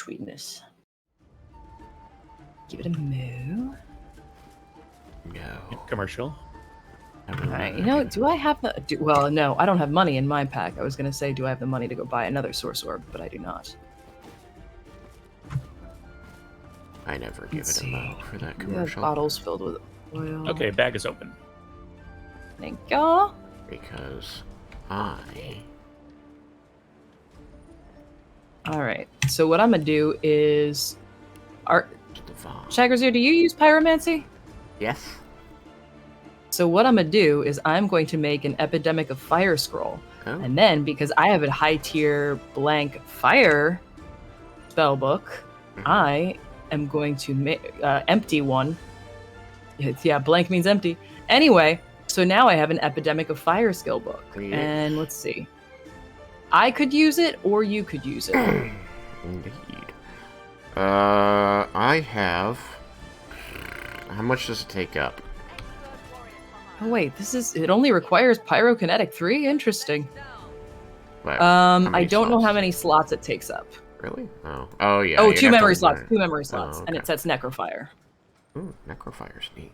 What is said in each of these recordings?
sweetness. Give it a moo. No. Commercial. Alright, you know, do I have the... well, no, I don't have money in my pack. I was going to say, do I have the money to go buy another source orb, but I do not. I never give it a mo for that We have commercial. bottles filled with oil. Okay, bag is open. Thank you. Because I... Alright, so what I'm going to do is... Divine. Shaggerzier, do you use pyromancy? Yes. So what I'm going to do is I'm going to make an Epidemic of Fire scroll. Oh. And then, because I have a high tier blank fire spellbook, I am going to make empty one. Yeah, blank means empty. Anyway, so now I have an Epidemic of Fire skill book. Yes. And let's see. I could use it, or you could use it. Indeed. I have... How much does it take up? Oh wait, it only requires Pyrokinetic 3? Interesting. Well, how many I don't know slots? how many slots it takes up. Really? Oh. Oh, yeah. Oh, you'd two have to memory slots. learn. 2 memory slots. Oh, And okay. it sets Necrofire. Ooh, Necrofire's neat.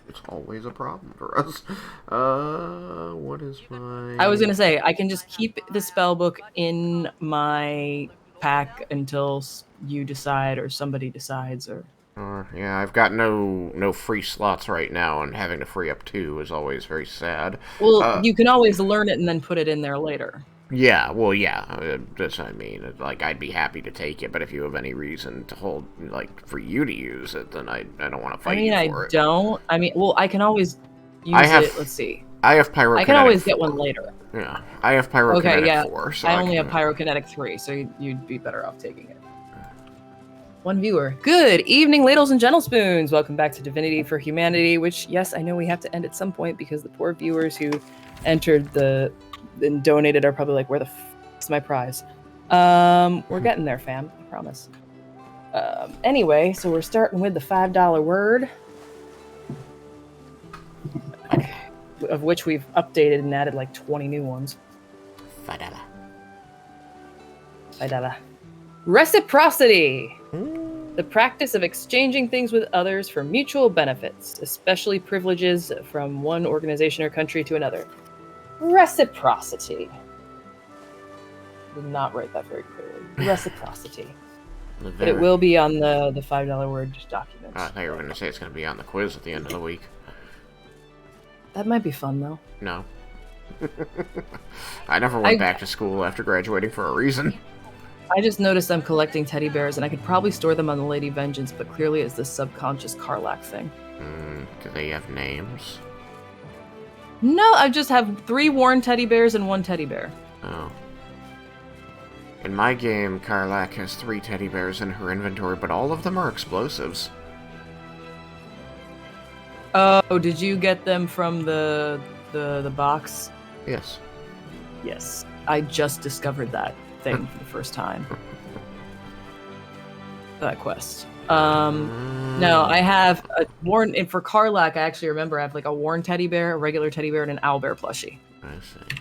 It's always a problem for us. What is my... I was gonna say, I can just keep the spellbook in my pack until you decide or somebody decides, or... yeah, I've got no free slots right now, and having to free up 2 is always very sad. Well, you can always learn it and then put it in there later. Yeah, well, yeah, that's what I mean. Like, I'd be happy to take it, but if you have any reason to hold, like, for you to use it, then I don't want to fight you for it. Don't. I mean, well, I can always use it. Let's see. I have Pyrokinetic. I can always get one later. Yeah, I have Pyrokinetic 4, so I only have Pyrokinetic 3, so you'd be better off taking it. One viewer. Good evening, ladles and gentlespoons. Welcome back to Divinity for Humanity, which, yes, I know we have to end at some point because the poor viewers who entered and donated are probably like, where the is my prize? We're getting there, fam. I promise. Anyway, so we're starting with the $5 word. Okay. Of which we've updated and added like 20 new ones. $5. $5. Reciprocity! The practice of exchanging things with others for mutual benefits, especially privileges from one organization or country to another. Reciprocity. Did not write that very clearly. Reciprocity. But it will be on the $5 word document. I thought you were going to say it's going to be on the quiz at the end of the week. That might be fun, though. No. I never went back to school after graduating for a reason. I just noticed I'm collecting teddy bears, and I could probably store them on the Lady Vengeance, but clearly it's this subconscious Karlach thing. Do they have names? No, I just have 3 worn teddy bears and 1 teddy bear. Oh. In my game, Karlach has 3 teddy bears in her inventory, but all of them are explosives. Oh, did you get them from the box? Yes. Yes. I just discovered that thing for the first time. That quest. No, I have a worn, and for Karlach, I actually remember I have like a worn teddy bear, a regular teddy bear, and an owlbear plushie. I see.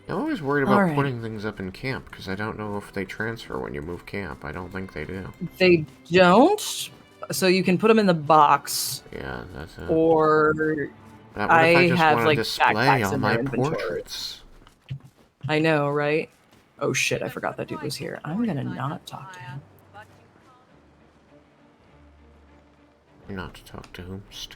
I'm always worried about putting things up in camp, because I don't know if they transfer when you move camp. I don't think they do. They don't? So you can put them in the box. Yeah, that's it. Or I just have want like to display backpacks all in my their inventory. portraits. I know, right? Oh shit, I forgot that dude was here. I'm gonna not talk to him. Not to talk to whomst.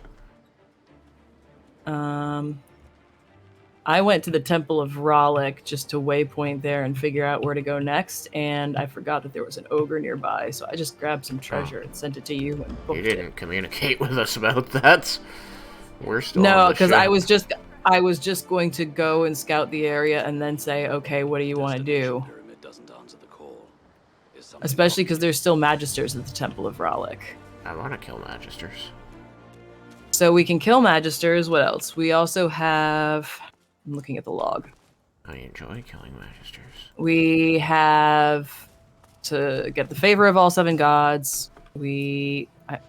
I went to the Temple of Ralik just to waypoint there and figure out where to go next, and I forgot that there was an ogre nearby, so I just grabbed some treasure and sent it to you and booked You didn't communicate with us about that. We're still No, because I was just going to go and scout the area and then say, okay, what do you want to do? Especially because there's still Magisters at the Temple of Ralik. I want to kill Magisters. So we can kill Magisters. What else? We also have... I'm looking at the log. I enjoy killing Magisters. We have to get the favor of all 7 gods.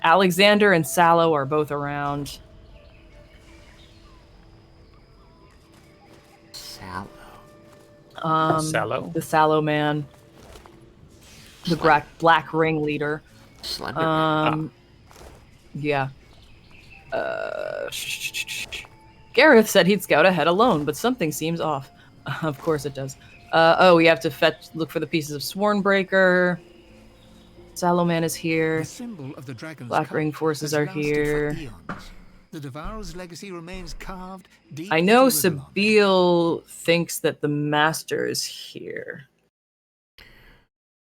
Alexander and Sallow are both around. Sallow. Sallow? The Sallow man. the black ringleader. Slender. Yeah. Gareth said he'd scout ahead alone, but something seems off. Of course it does. Oh, we have to look for the pieces of Swornbreaker. Saloman is here. The symbol of the dragon's Black cult Ring forces has are lasted here. for eons. The Devourer's legacy remains carved deep I know into Rivellon. Sabine thinks that the Master is here.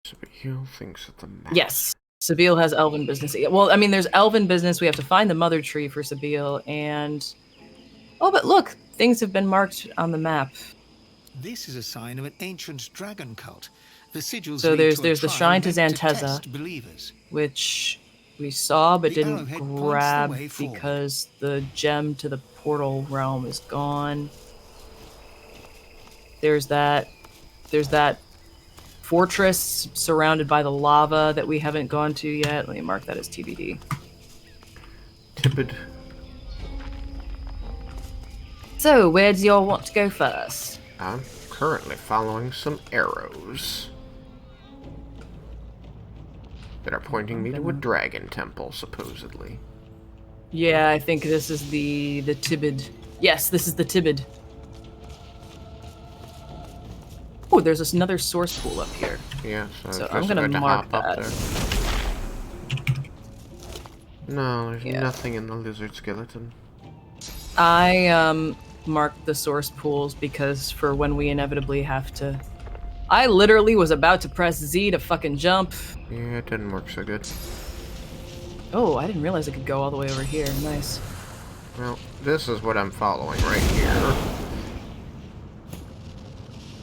Sabine thinks that the Master... Yes. Sabine has elven business. Well, I mean, there's elven business. We have to find the mother tree for Sabine, and... Oh, but look! Things have been marked on the map. This is a sign of an ancient dragon cult. The sigils So lead to a there's the trial shrine to meant Xanteza, test believers. which we saw but The didn't arrowhead points the grab way forward. because the gem to the portal realm is gone. There's that fortress surrounded by the lava that we haven't gone to yet. Let me mark that as TBD. Tibid. So, where do y'all want to go first? I'm currently following some arrows that are pointing me to a dragon temple, supposedly. Yeah, I think this is the Tibid. Yes, this is the Tibid. Oh, there's another source pool up here. Yeah, So I I'm was gonna about to mark hop up that. there. No, there's Yeah. nothing in the lizard skeleton. I marked the source pools because for when we inevitably have to... I literally was about to press Z to fucking jump. Yeah, it didn't work so good. Oh, I didn't realize I could go all the way over here. Nice. Well, this is what I'm following right here.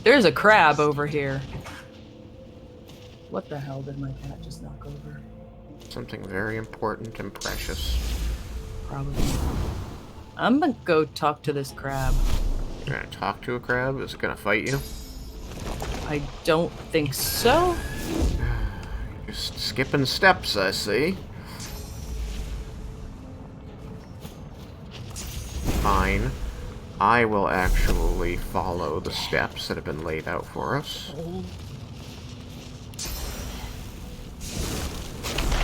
There's a crab over here. What the hell did my cat just knock over? Something very important and precious. Probably. I'm gonna go talk to this crab. You're gonna talk to a crab? Is it gonna fight you? I don't think so. Just skipping steps, I see. Fine. I will actually follow the steps that have been laid out for us.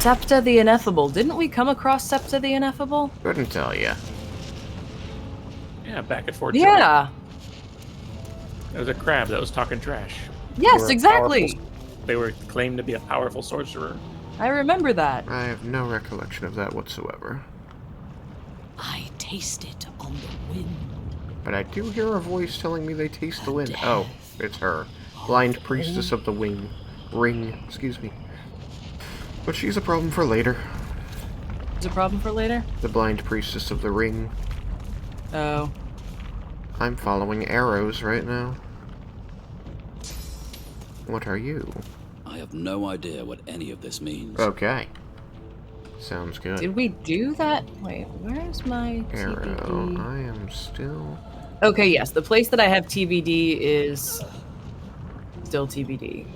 Septa the Ineffable. Didn't we come across Septa the Ineffable? Couldn't tell ya. Yeah, back at Fort Yeah. There was a crab that was talking trash. They Yes, were a exactly. They were claimed to be a powerful sorcerer. I remember that. I have no recollection of that whatsoever. I taste it on the wind. But I do hear a voice telling me they taste the wind. Oh, it's her. Blind priestess of the ring, excuse me. But she's a problem for later. Is a problem for later? The blind priestess of the ring. Oh. I'm following arrows right now. What are you? I have no idea what any of this means. Okay. Sounds good. Did we do that? Wait, where's my Arrow. TBD? I am still... Okay, yes, the place that I have TBD is still TBD.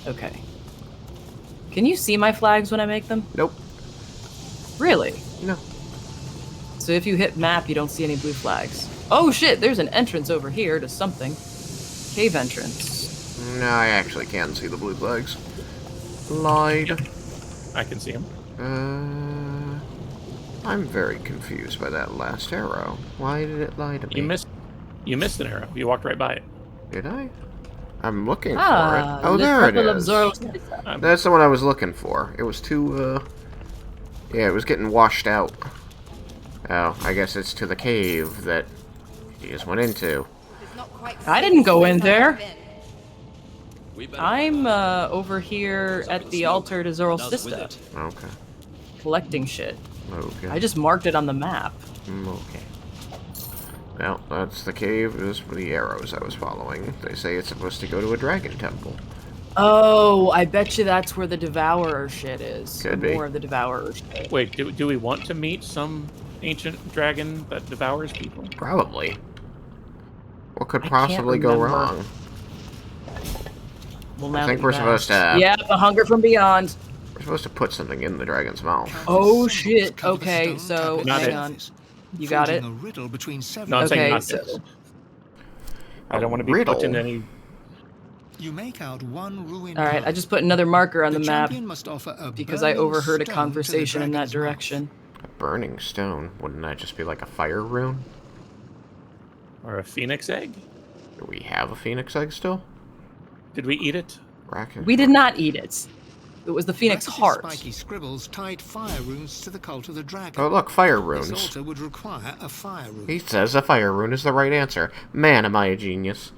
Okay. Can you see my flags when I make them? Nope. Really? No. So if you hit map, you don't see any blue flags. Oh shit, there's an entrance over here to something. Cave entrance. No, I actually can see the blue flags. Lied. I can see him. I'm very confused by that last arrow. Why did it lie to me? You missed an arrow. You walked right by it. Did I? I'm looking for Ah, it. Oh, there it Temple of is. Zoroaster. That's the one I was looking for. It was too, yeah, it was getting washed out. Oh, I guess it's to the cave that he just went into. I didn't go in there. I'm over here at the altar to Zoroaster, Okay. collecting shit. Okay. I just marked it on the map. Okay. Well, that's the cave. Those were the arrows I was following. They say it's supposed to go to a dragon temple. Oh, I bet you that's where the Devourer shit is. Could be. More of the Devourer shit. Wait, do we want to meet some ancient dragon that devours people? Probably. What could I can't possibly go remember. wrong? Well, now I think that we're you've supposed asked. to. Yeah, the Hunger from Beyond. We're supposed to put something in the dragon's mouth. Oh Symbols shit. cover the Okay, stone so tablet's Not hang it. on. surface, You got it? forging a riddle between several No, I'm saying Okay, not so this. I don't want to be riddle? put in any. You make out one ruined All right, I home. just put another marker on the map champion must offer a because I burning overheard a stone to the conversation in that dragon's mouth. direction. A burning stone. Wouldn't that just be like a fire rune? Or a phoenix egg? Do we have a phoenix egg still? Did we eat it? Bracken. We did not eat it. It was the phoenix Brackett's heart. spiky scribbles tied fire runes to the cult of the dragon. Oh, look, fire This runes. altar would require a fire rune. He says a fire rune is the right answer. Man, am I a genius.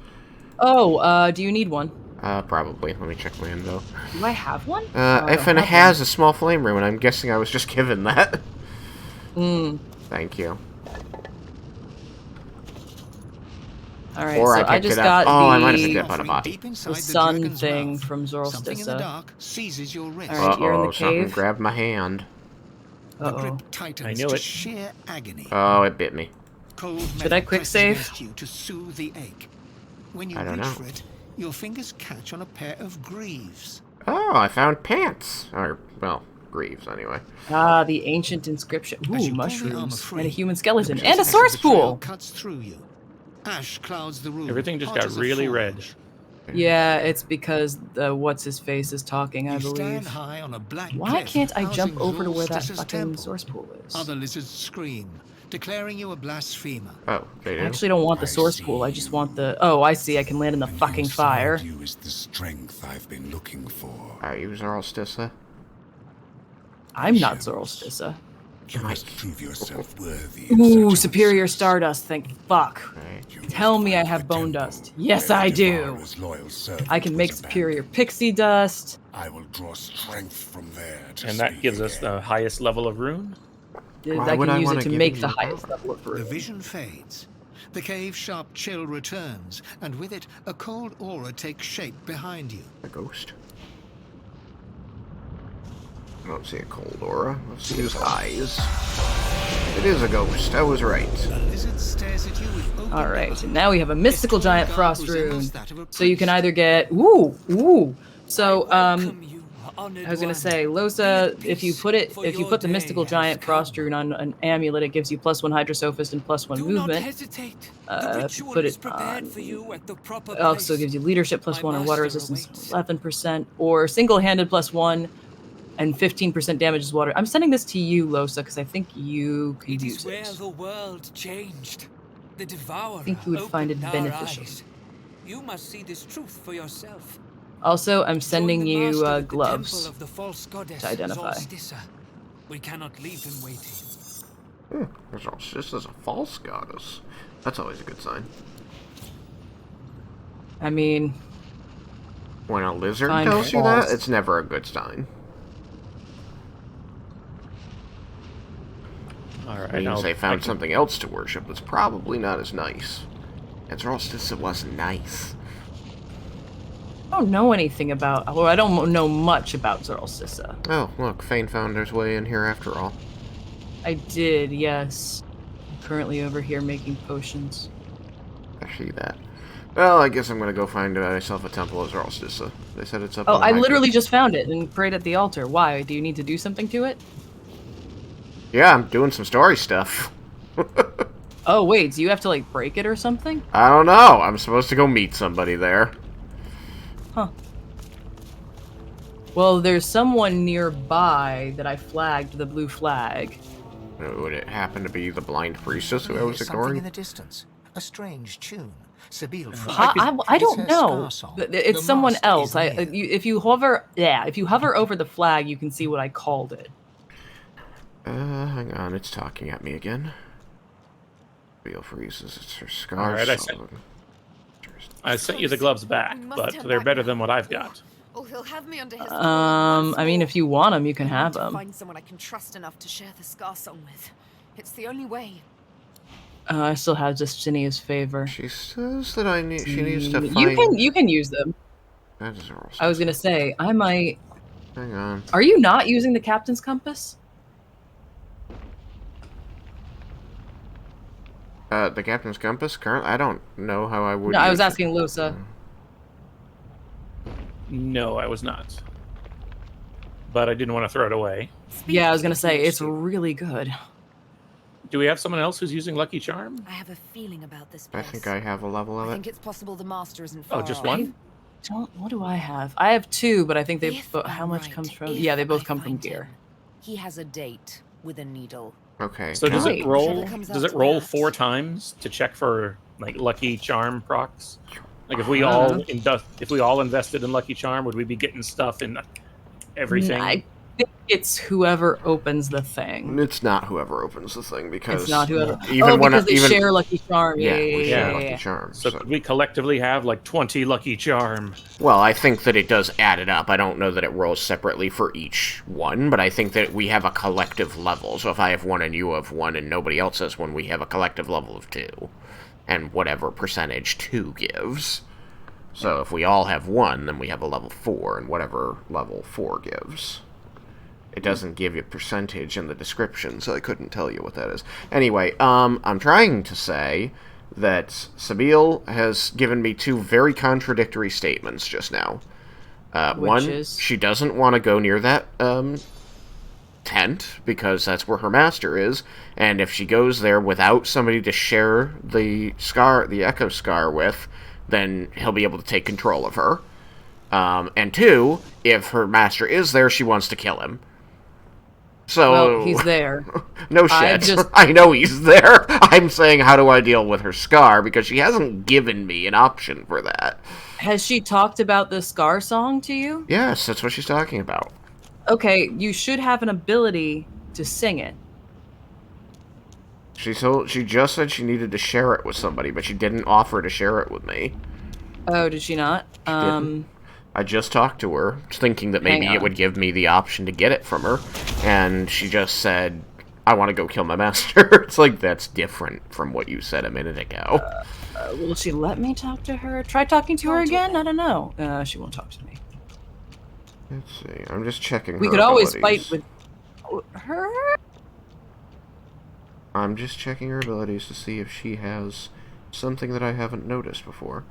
Oh, do you need one? Probably. Let me check my info. Do I have one? No, I If don't it have has a small flame rune, I'm guessing I was just given that. one. Thank you. All right, Or so I I picked just it up. got Oh, I might have the, picked it up on a body. Deep inside the the sun dragon's thing mouth, from something in the Zorlstissa. dark seizes your wrist. All right, you're in the Something cave. grabbed my hand. The Uh-oh. grip tightens I knew to it. sheer agony. Oh, it bit me. Cold Should metal I quick presses save? against you to soothe the ache. When you I don't reach know. for it, your fingers catch on a pair of greaves. Oh, I found pants. Or, well, greaves, anyway. Ah, the ancient inscription. As Ooh, you pull the armor mushrooms. free, And a human skeleton. the And a business source of betrayal pool! cuts through you. Ash clouds the room. Everything just hot got as a really forge. red. Yeah, it's because the what's-his-face is talking, I You stand believe. high on a black Why cliff can't I jump housing over to where that Zorlstissa's fucking temple. source pool is? Other lizards scream, declaring you a blasphemer. Oh, they I do? actually don't want the I source see pool, I just you. want the... Oh, I see, I can land in the And fucking fire. inside you is the strength I've been looking for. Are you Zorlstissa? I'm not Zorlstissa. You must prove yourself worthy. of Ooh, such superior onslaught. stardust, thank fuck. Right. You Tell must me I find have the bone temple dust. Yes, where I the do. Devourer's loyal servant I can make was superior abandoned. pixie dust. I will draw strength from there to And that speak gives us again. the highest level of rune. Why I would can I use wanna it to give make you the the highest power? level of The rune. vision fades. The cave's sharp chill returns, and with it, a cold aura takes shape behind you. A ghost. I don't see a cold aura. Let's see his eyes. It is a ghost. I was right. The lizard stares at you with open Alright, mouth. and now we have a mystical Its tall giant garb frost resembles rune. that of a So you can priest. either get... Ooh! So, Welcome you, honored I was gonna one. say, Be Losa, at if you peace, put it, for if you your put the day mystical has giant frost come. rune on an amulet, it gives you +1 Hydrosophist and +1 Do not movement. hesitate. Uh, The ritual put is it prepared on- for you at the proper It also place. gives you leadership +1 My or water master resistance awaits. 11%, or single-handed +1 and 15% damage is water. I'm sending this to you, Losa, because I think you can It use is where it. the world changed. The devourer think you would find it opened our beneficial. eyes. You must see this truth for yourself. Also, I'm Join sending the you master at the gloves. temple of the false goddess to identify. Zorlstissa. We cannot leave him waiting. This is a false goddess. That's always a good sign. I mean, When a lizard Find tells you that, false. it's never a good sign. Alright, Means now they I found can- something else to worship that's probably not as nice. And Zorlstissa wasn't nice. I don't know anything about, well, I don't know much about Zorlstissa. Oh, look, Fane found his way in here after all. I did, yes. I'm currently over here making potions. I see that. Well, I guess I'm gonna go find myself a temple of Zorlstissa. They said it's up Oh, on I high literally ground. just found it and prayed at the altar. Why? Do you need to do something to it? Yeah, I'm doing some story stuff. Oh, wait, do you have to, like, break it or something? I don't know. I'm supposed to go meet somebody there. Huh. Well, there's someone nearby that I flagged the blue flag. Would it happen to be the blind priestess who I was Something in ignoring? the distance. A strange tune. Sabine I don't know. It's someone else. If you hover over the flag, you can see what I called it. Hang on. It's talking at me again. Beal freezes. It's her scars. Alright, I sent you the gloves back, We must but turn they're back better now. than what I've got. Or he'll have me under his I mean, if you want them, you can have to them. find someone I can trust enough to share the scar song with. It's the only way. I still have Justinia's favor. She says that she needs to find... You can use them. That is Zorlstissa. I was gonna say, I might... Hang on. Are you not using the captain's compass? The captain's compass? Currently, I don't know how I would No, I was use it. asking Losa. No, I was not. But I didn't want to throw it away. Yeah, I was gonna say, it's really good. Do we have someone else who's using Lucky Charm? I have a feeling about this I place. think I have a level of I it. think it's possible the master isn't far Oh, just off. one? don't. What do I have? I have 2, but I think they. If How I'm much right, comes from? if Yeah, they both I come from find gear. him, he has a date with a needle. Okay. So does now- it Right. roll? Whichever comes Does out it roll that. 4 times to check for like lucky charm procs? Like if we I all don't invested in lucky charm, would we be getting stuff in everything? I think it's whoever opens the thing. It's not whoever opens the thing because It's not whoever. even when because they even share Lucky Charm. yeah, we share Yeah. Lucky Charm. So could we collectively have like 20 lucky charm? Well, I think that it does add it up. I don't know that it rolls separately for each one, but I think that we have a collective level. So if I have 1 and you have 1 and nobody else has 1, we have a collective level of 2. And whatever percentage 2 gives. So if we all have 1, then we have a level 4, and whatever level 4 gives. It doesn't give you percentage in the description, so I couldn't tell you what that is. Anyway, I'm trying to say that Sabine has given me 2 very contradictory statements just now. One, is? she doesn't want to go near that tent, because that's where her master is, and if she goes there without somebody to share the Echo Scar with, then he'll be able to take control of her. And 2, if her master is there, she wants to kill him. So Well, he's there. no I shit. just- I know he's there. I'm saying, how do I deal with her scar? Because she hasn't given me an option for that. Has she talked about the Scar song to you? Yes, that's what she's talking about. Okay, you should have an ability to sing it. She just said she needed to share it with somebody, but she didn't offer to share it with me. Oh, did she not? didn't. I just talked to her, thinking that maybe Hang it on. would give me the option to get it from her, and she just said, I want to go kill my master. It's like, that's different from what you said a minute ago. Will she let me talk to her? Try talking to her Talk to again? her. I don't know. She won't talk to me. Let's see, I'm just checking We her could always abilities. fight with her. I'm just checking her abilities to see if she has something that I haven't noticed before.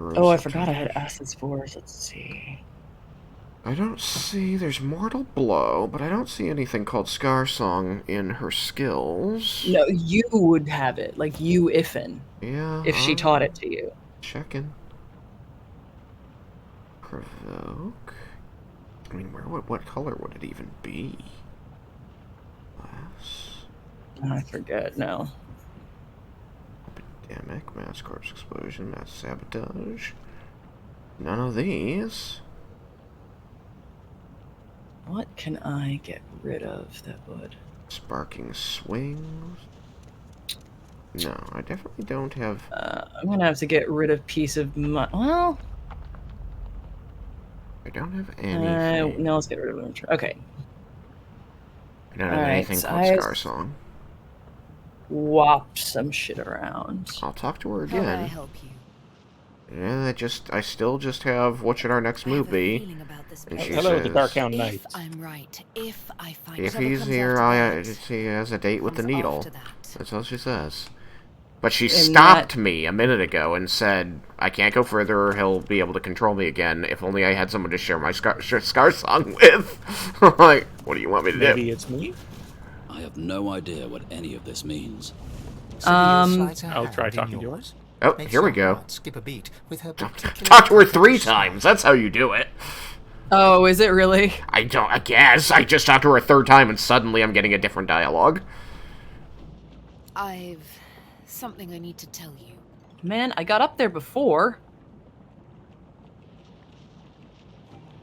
Oh, I forgot I had acid spores. Let's see. I don't see... There's Mortal Blow, but I don't see anything called Scar Song in her skills. No, you would have it. Like you, Ifin. Yeah. If she taught it to you. Checking. Provoke. I mean, what color would it even be? Glass. I forget. No. Epidemic. Mass corpse explosion. Mass sabotage. None of these. What can I get rid of that would? Sparking swings. No, I definitely don't have... I'm gonna have to get rid of piece of my. Well, I don't have anything. no. Let's get rid of them. Okay. I don't have Alright, anything so called I- Scar Song. Swap some shit around. I'll talk to her How may I again. help you? Yeah, I still just have, what should our next I have move a be? feeling about this And place. she Hello, the says, Darkhound Knight. If I'm right, if I find If whatever he's comes here, after that he has a date with the comes needle. after that. That's all she says. But she And stopped me a minute ago and said, I can't go further or he'll be able to control me again. If only I had someone to share my Scar Song with. Like, what do you want me to Maybe do? it's me. I have no idea what any of this means. I'll try talking to her. Oh, here we go. Skip a beat with her Talk to her 3 times. That's how you do it. Oh, is it really? I guess. I just talked to her a 3rd time and suddenly I'm getting a different dialogue. I've something I need to tell you. Man, I got up there before.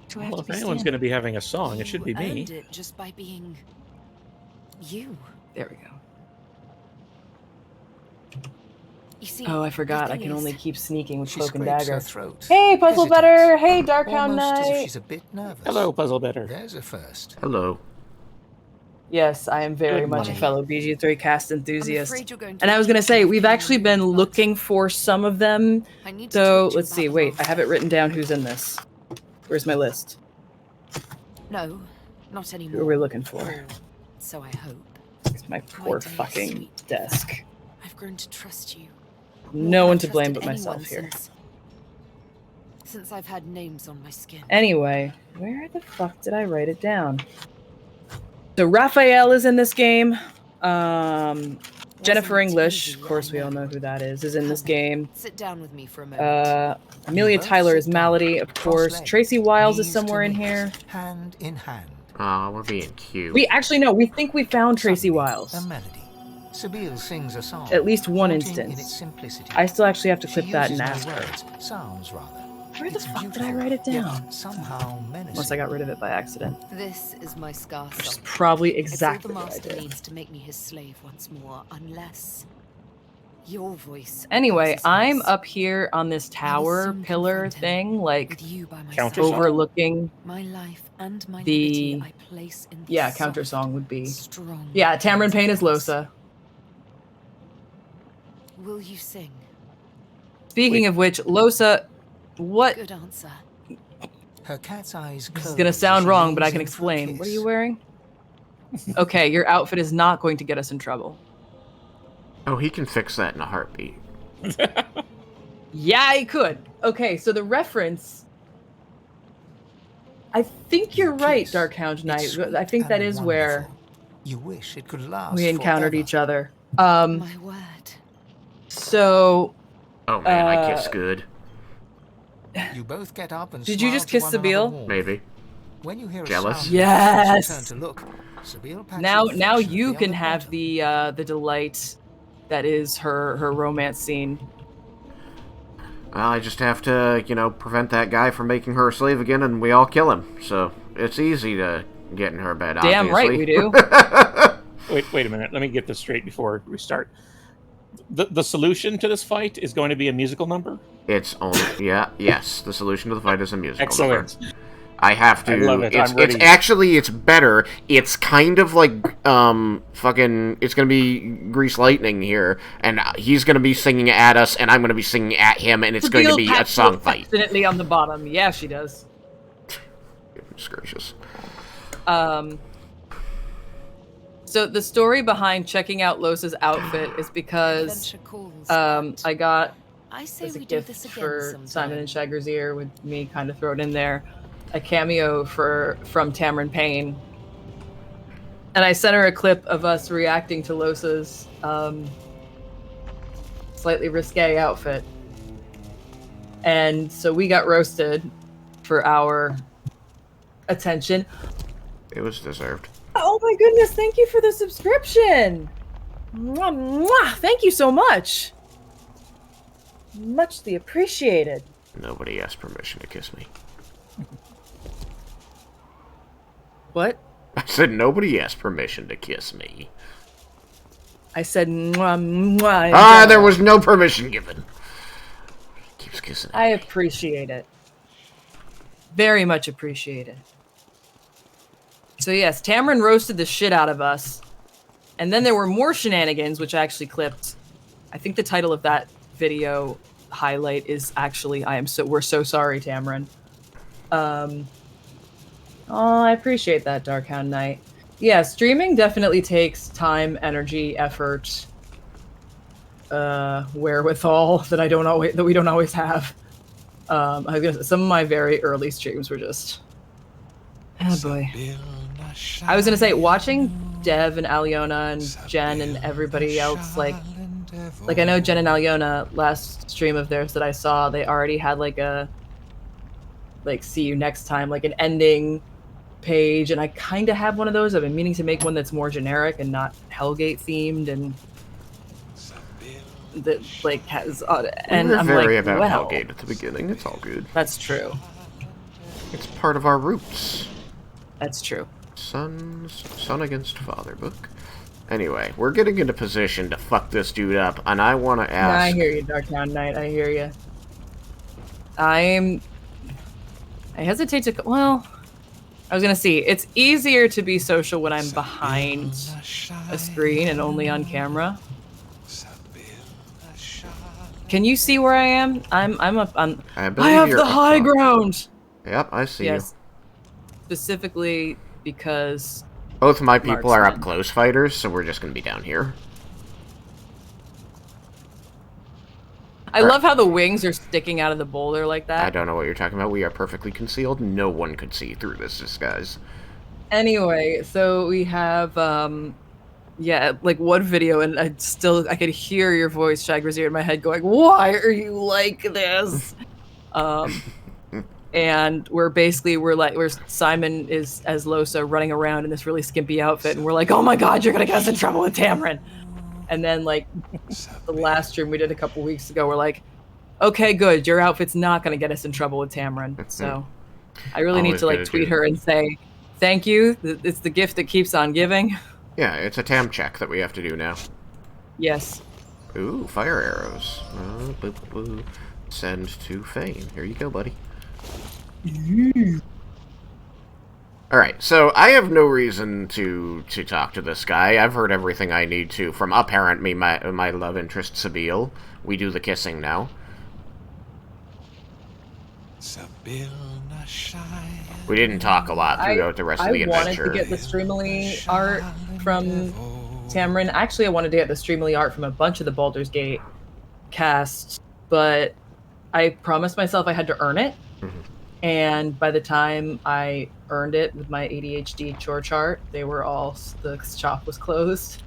Do I have Well, to if be anyone's standing? going to be having a song, it should be You me. earned it just by being you. There we go. You see, Oh, I the forgot. I thing can is, only keep sneaking with She cloak and scrapes her dagger. throat. Hey, Puzzle hesitates, Better. Hey, Darkhound almost as if Knight. she's a bit nervous. Hello, Puzzle Better. There's a first. Hello. Yes, I am very Good much a morning. fellow BG3 cast I'm enthusiast. afraid you're going to And I was have gonna say, to we've feel actually the been mood, but looking for some of them. I need to So talk to you let's see. about Wait, the I have it written down. Who's in this? Where's my list? No, not Who are anymore. we looking for? So I hope. It's my poor dear, fucking sweet desk. I've grown to trust you. No More one than to I've blame trusted but myself anyone here. Since I've had names on my skin. Anyway, where the fuck did I write it down? So Raphael is in this game. Jennifer Wasn't English, easy, of course I we all know know. who that is in this game. Sit down with me for a moment. Amelia You both Tyler is sit down, Malady, of course. cross-legged, Tracy Wiles is knees to somewhere in knees, here. hand in hand. Aw, we're being cute. We actually know. We think we found Tracy Suddenly, Wiles. a melody. Sabine sings a song. At least one haunting in instance. its simplicity. I still actually have to She clip that and uses no ask her. words, sounds rather. Where the It's fuck did I beautiful, write it yet down? somehow menacing. Unless I got rid of it by accident. This is my scar Which is song. probably It's exactly all the what I master did. needs to make me his slave once more, unless your voice. Anyway, opposes I'm his. up here on this I will tower soon pillar confront him, thing, like with you by my Counter side. song? overlooking. My life and my the- liberty I place in the Yeah, counter soft, song would be. strong Yeah, Tamron hands Payne of is yours. Losa. Will you sing? Speaking of which, Losa, what? Good answer. Her cat's eyes This is close gonna as sound she wrong, but I leans can in for a explain. What are you kiss. wearing? Okay, your outfit is not going to get us in trouble. Oh, he can fix that in a heartbeat. Yeah, he could. Okay, so the reference. I think you're right, Kiss. Darkhound It's Knight. sweet I think that and is where wonderful. You wish it could last we encountered forever. each other. My word. So Oh man, I kiss good. You both get up and Did you smile just to kiss one another Sabine? warmly. Maybe. When you hear Jealous? a sound, Yes! you turn to look. Sabine pats now you you affectionately can on the have bottom. the delight that is her romance scene. Well, I just have to, prevent that guy from making her a slave again, and we all kill him. So it's easy to get in her bed. Damn right obviously. we do. Wait a minute. Let me get this straight before we start. The solution to this fight is going to be a musical number? It's only yes. The solution to the fight is a musical Excellent. number. I have to. I love it. It's I'm ready. it's better. It's kind of like fucking. It's gonna be Grease Lightning here, and he's gonna be singing at us, and I'm gonna be singing at him, and it's going to be a song fight. Definitely on the bottom. Yeah, she does. Goodness gracious. So the story behind checking out Losa's outfit is because Adventure calls, I got I say as a we do gift this again for sometime. Simon and Shagger's ear, with me kind of thrown in there, a cameo from Tamron Payne. And I sent her a clip of us reacting to Losa's slightly risque outfit. And so we got roasted for our attention. It was deserved. Oh my goodness, thank you for the subscription! Mwah, mwah, thank you so much! Muchly appreciated. Nobody asked permission to kiss me. What? I said nobody asked permission to kiss me. I said mwah, mwah. Ah, there was no permission given. Keeps kissing. I appreciate it. Very much appreciated. So yes, Tamron roasted the shit out of us. And then there were more shenanigans, which I actually clipped. I think the title of that video highlight is actually we're so sorry, Tamron. Oh, I appreciate that, Darkhound Knight. Yeah, streaming definitely takes time, energy, effort, wherewithal that we don't always have. Some of my very early streams were just, oh boy. I was gonna say, watching Dev and Aliona and Jen and everybody else, like I know Jen and Aliona, last stream of theirs that I saw, they already had see you next time, like an ending page, and I kind of have one of those. I've been meaning to make one that's more generic and not Hellgate themed, and that has and we were I'm very like, about well, Hellgate at the beginning. It's all good. that's true. It's part of our roots. That's true. Son against father book. Anyway, we're getting into position to fuck this dude up, and I want to ask. I hear you, Darkhound Knight. I hear you. I hesitate to. Well, I was gonna see. It's easier to be social when I'm behind a screen and only on camera. Can you see where I am? I'm up on. I have the high ground. Yep, I see Yes. Specifically because Both of my people are up Marksman. close fighters, so we're just gonna be down here. I love how the wings are sticking out of the boulder like that. I don't know what you're talking about. We are perfectly concealed. No one could see through this disguise. Anyway, so we have Yeah, like one video, and I could hear your voice, Shagrazier, in my head going, "Why are you like this?" And we're Simon is as Losa running around in this really skimpy outfit, and we're like, "Oh my god, you're gonna get us in trouble with Tamrin!" And then like the last stream we did a couple weeks ago, we're like, "Okay, good, your outfit's not gonna get us in trouble with Tamrin." So I really need Always to like gotta tweet do- her and say, "Thank you. It's the gift that keeps on giving." Yeah, it's a tam check that we have to do now. Yes. Ooh, fire arrows. Boop, boop. Send to Fane. Here you go, buddy. Alright, so I have no reason to talk to this guy. I've heard everything I need to from apparently my love interest, Sabine. We do the kissing now. We didn't talk a lot throughout the rest of the adventure. I wanted to get the Streamily art from Tamrin. Actually, I wanted to get the Streamily art from a bunch of the Baldur's Gate casts, but I promised myself I had to earn it. And by the time I earned it with my ADHD chore chart, the shop was closed.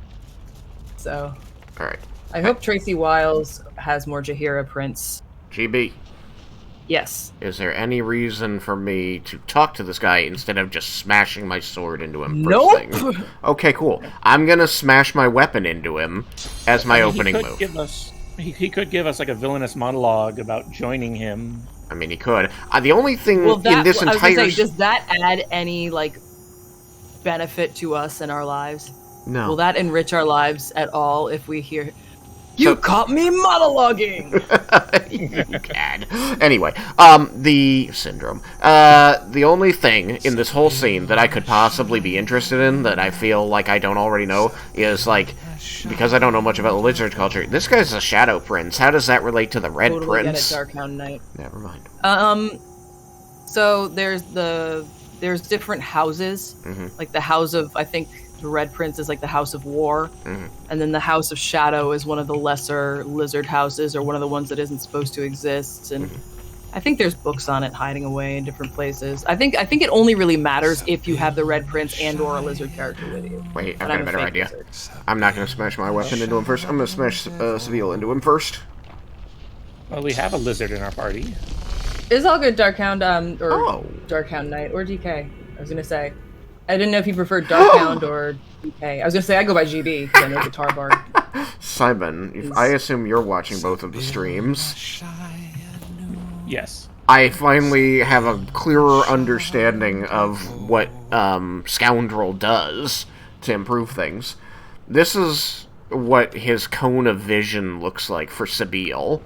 So, all right. I hope Tracy Wiles has more Jaheira prints. GB. Yes. Is there any reason for me to talk to this guy instead of just smashing my sword into him? Nope. First thing? Okay, cool. I'm gonna smash my weapon into him as my opening move. He could give us like a villainous monologue about joining him. I mean, he could. The only thing in this entire... I was gonna say, does that add any, like, benefit to us in our lives? No. Will that enrich our lives at all if we hear... You caught me monologuing! You can. Anyway, the syndrome. The only thing in this whole scene that I could possibly be interested in that I feel like I don't already know is, like, because I don't know much about the lizard culture, this guy's a shadow prince. How does that relate to the red totally prince? Get it, Darkhound Knight. Never mind. So there's different houses. Like the house of, I think, the Red Prince is like the House of War, and then the House of Shadow is one of the lesser lizard houses, or one of the ones that isn't supposed to exist. And I think there's books on it hiding away in different places. I think it only really matters if you have the Red Prince and/or a lizard character with you. Wait, I've got a better idea. Lizard. I'm not going to smash my weapon into him first. I'm going to smash Seville into him first. Well, we have a lizard in our party. It's all good, Darkhound, Darkhound Knight, or DK. I was gonna say. I didn't know if you preferred Darkhound or DK. I was gonna say I go by GB because I know Guitar Bard. Simon, I assume you're watching both of the streams. Yes. I finally have a clearer understanding of what Scoundrel does to improve things. This is what his cone of vision looks like for Sabine,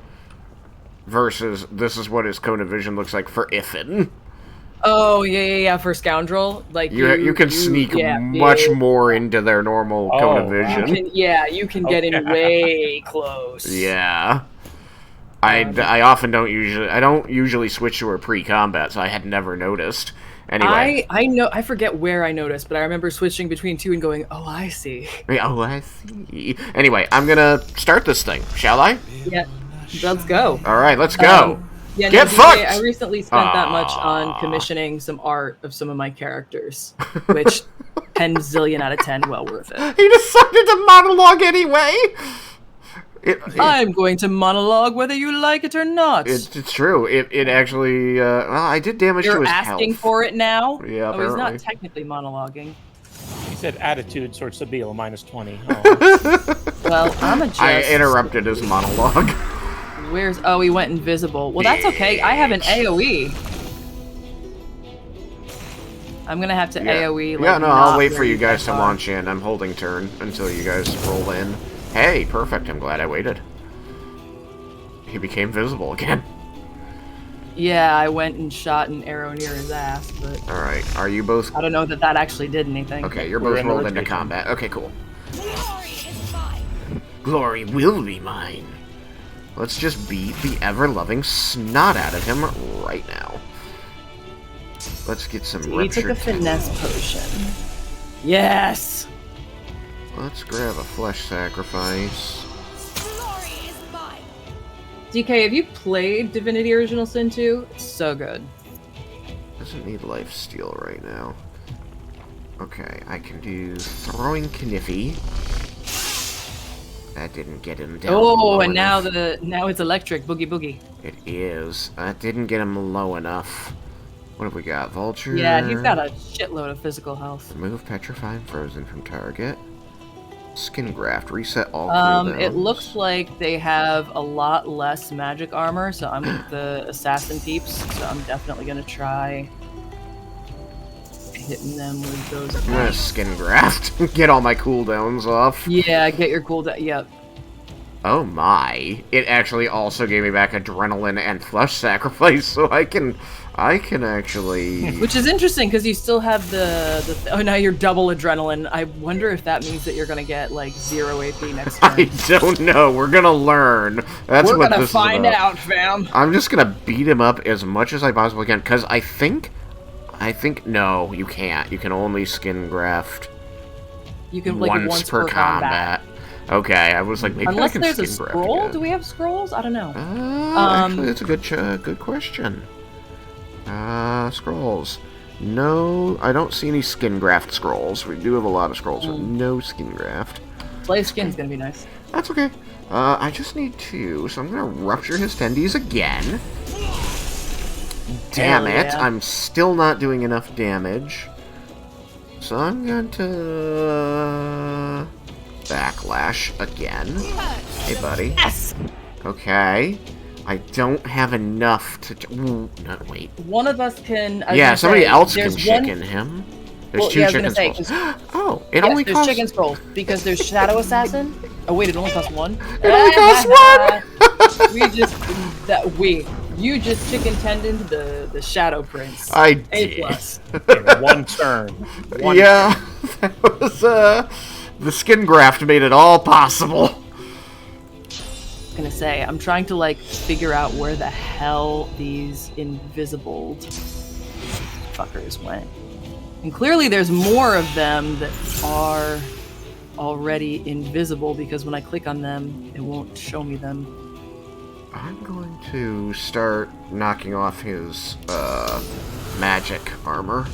versus this is what his cone of vision looks like for Iffin. Oh, yeah, for Scoundrel. Like you can sneak much more into their normal cone of vision. You can get in way close. Yeah. I often don't usually switch to her pre-combat, so I had never noticed. Anyway. I forget where I noticed, but I remember switching between two and going, oh, I see. Oh, I see. Anyway, I'm gonna start this thing, shall I? Yeah, let's go. Alright, let's go. Yeah, Get fucked! I recently spent that much on commissioning some art of some of my characters, which 10 zillion out of 10, well worth it. He decided to monologue anyway! I'm going to monologue whether you like it or not. It's true. It actually, well, I did damage to his health. You're asking for it now? Yeah, apparently. Oh, he's not technically monologuing. He said attitude towards Sabine, minus 20. Oh. Well, I'm a just... I interrupted his monologue. Oh, he went invisible. Well, that's okay. I have an AoE. I'm gonna have to AoE. Like, I'll wait for you guys to launch in. I'm holding turn until you guys roll in. Hey, perfect. I'm glad I waited. He became visible again. Yeah, I went and shot an arrow near his ass, but... Alright, are you both... I don't know that actually did anything. Okay, you're both rolled into combat. Okay, cool. Glory is mine. Glory will be mine. Let's just beat the ever-loving snot out of him right now. Let's get some He took a finesse potion. Yes! Let's grab a flesh sacrifice. Glory is mine. DK, have you played Divinity Original Sin 2? It's so good. Doesn't need life steal right now. Okay, I can do throwing Kniffy. That didn't get him down. Oh, and enough. now it's electric boogie boogie. It is. That didn't get him low enough. What have we got? Vulture. Yeah, he's got a shitload of physical health. Remove petrifying frozen from target. Skin graft. Reset all cooldowns. It looks like they have a lot less magic armor, so I'm with the assassin peeps, so I'm definitely gonna try hitting them with those. I'm gonna skin graft. Get all my cooldowns off. Yeah, get your cooldown. Yep. Oh my. It actually also gave me back adrenaline and flesh sacrifice, so I can actually... Which is interesting, because you still have oh, now you're double adrenaline. I wonder if that means that you're gonna get, like, 0 AP next turn. I don't know. We're gonna learn. That's We're what gonna this find is about. out, fam. I'm just gonna beat him up as much as I possibly can, because I think, no, you can't. You can only skin graft You can, like, once per combat. Okay, I was like, maybe Unless I can there's a skin graft scroll? again. Do we have scrolls? I don't know. Actually, that's a good question. Scrolls. No, I don't see any skin graft scrolls. We do have a lot of scrolls, but no skin graft. Play skin's gonna be nice. That's okay. I just need 2, so I'm gonna rupture his tendies again. Damn it, yeah. I'm still not doing enough damage. So I'm going to... backlash again. Hey, buddy. Yes! Okay. I don't have enough to... Ooh, no, wait. One of us can... Yeah, somebody else can chicken him. There's 2 chicken scrolls. Oh, it only there's costs... chicken scrolls, because there's Shadow Assassin. Oh, wait, it only costs 1? It only costs 1! You just chicken tended the Shadow Prince. I A+. did. In one turn. Yeah, that was, the skin graft made it all possible. I was gonna say, I'm trying to, like, figure out where the hell these invisible fuckers went. And clearly there's more of them that are already invisible, because when I click on them, it won't show me them. I'm going to start knocking off his, magic armor.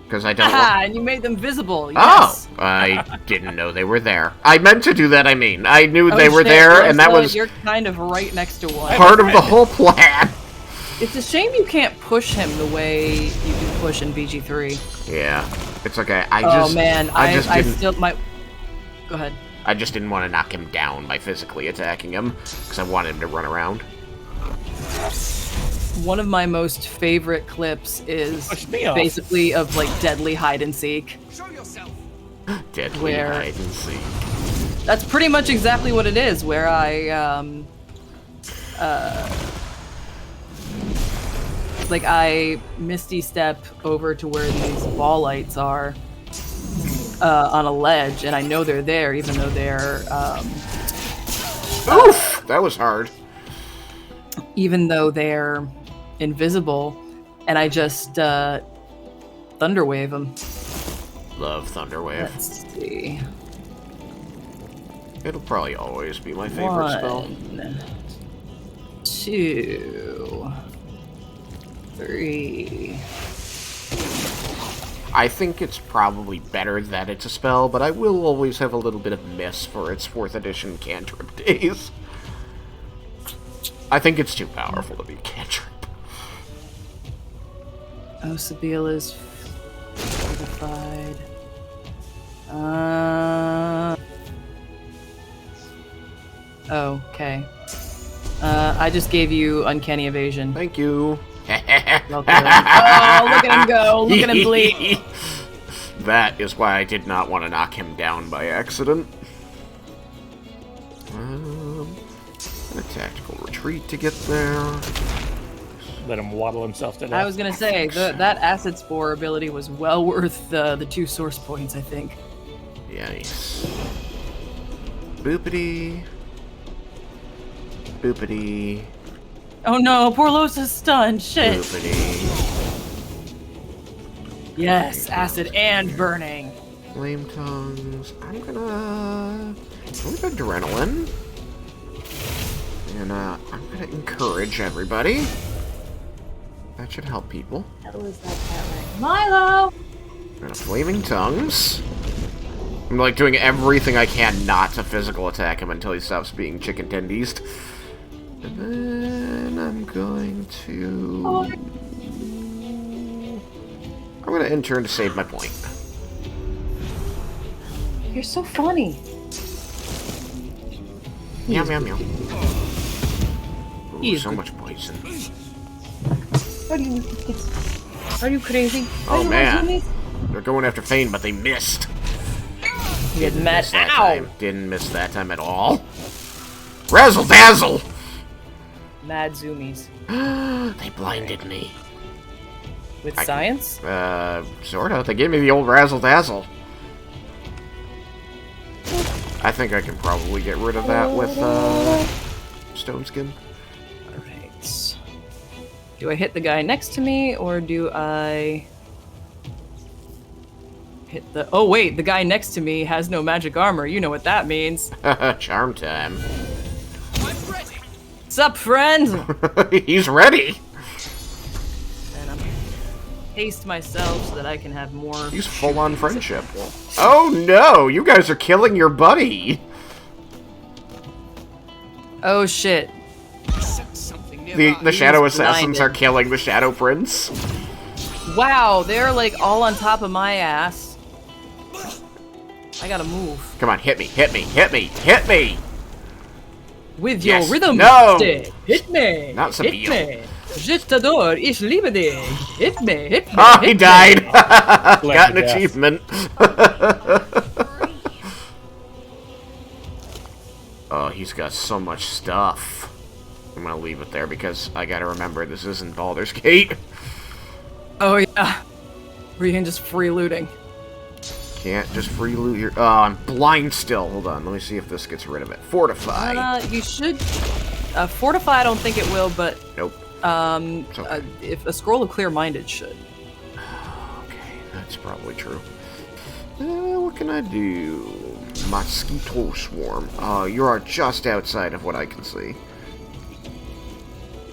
Because I don't Ah, and you made them visible. Oh! Yes. I didn't know they were there. I meant to do that, I mean. I knew Oh, they were shit, there, and that Larsa, was You're kind of right next to one. part of the whole plan. It's a shame you can't push him the way you can push in BG3. Yeah, it's okay. Oh man, I didn't, still might. Go ahead. I just didn't want to knock him down by physically attacking him, because I wanted him to run around. One of my most favorite clips is Push me off. basically of, like, deadly hide and seek. Show yourself. Deadly Where- hide and seek. That's pretty much exactly what it is, where I Misty Step over to where these ball lights are on a ledge, and I know they're there, even though they're Oof! That was hard. even though they're invisible, and I just Thunderwave them. Love Thunderwave. Let's see. It'll probably always be my favorite spell. 1, 2, 3. I think it's probably better that it's a spell, but I will always have a little bit of miss for its 4th edition cantrip days. I think it's too powerful to be a cantrip. Oh, Sabile is fortified. Oh, okay. I just gave you Uncanny Evasion. Thank you. Welcome. Oh, look at him go! Look at him bleed! That is why I did not want to knock him down by accident. A tactical retreat to get there. Let him waddle himself to death. I was gonna say, that Acid Spore ability was well worth the 2 source points, I think. Nice. Boopity. Boopity. Oh no, poor Losa's stunned. Shit. Boopity. Yes, acid and burning. Flame tongues. I'm gonna with adrenaline. And I'm gonna encourage everybody. That should help people. How is that cat right? Milo! And a Flaming Tongues. I'm like doing everything I can not to physical attack him until he stops being chicken tendies. And then I'm going to... I'm going to end turn to save my point. You're so funny. Meow, meow, meow. Ooh, He's so good. much poison. Are you crazy? Oh, Are you man. watching me? They're going after Fane, but they missed. You get mad. Miss that Ow! time. Didn't miss that time at all. Razzle dazzle! Mad zoomies. They blinded me. With science? Sorta. They gave me the old razzle dazzle. I think I can probably get rid of that with, Stone Skin. Alright. Do I hit the guy next to me, or do I... hit the... Oh, wait, the guy next to me has no magic armor. You know what that means. Charm time. What's up, friend? He's ready! And I'm haste myself so that I can have more... He's full-on friendship. Oh no! You guys are killing your buddy! Oh, shit. The Shadow Assassins blinded. are killing the Shadow Prince. Wow, they're like all on top of my ass. I gotta move. Come on, hit me, hit me, hit me, hit me! With Yes. your rhythm No! stick. Hit me. Not Hit Sabine. me. Je t'adore, ich liebe dich. Hit me. Hit me. Ah, hit he me. died! Got an to death. achievement. Oh, he's got so much stuff. I'm gonna leave it there because I gotta remember this isn't Baldur's Gate. Oh, yeah. Where you can just free looting. Can't just free loot your... Oh, I'm blind still. Hold on, let me see if this gets rid of it. Fortify. You should... Fortify, I don't think it will, but... Nope. It's okay. If a Scroll of Clear-Minded should. Okay, that's probably true. What can I do? Mosquito Swarm. You are just outside of what I can see.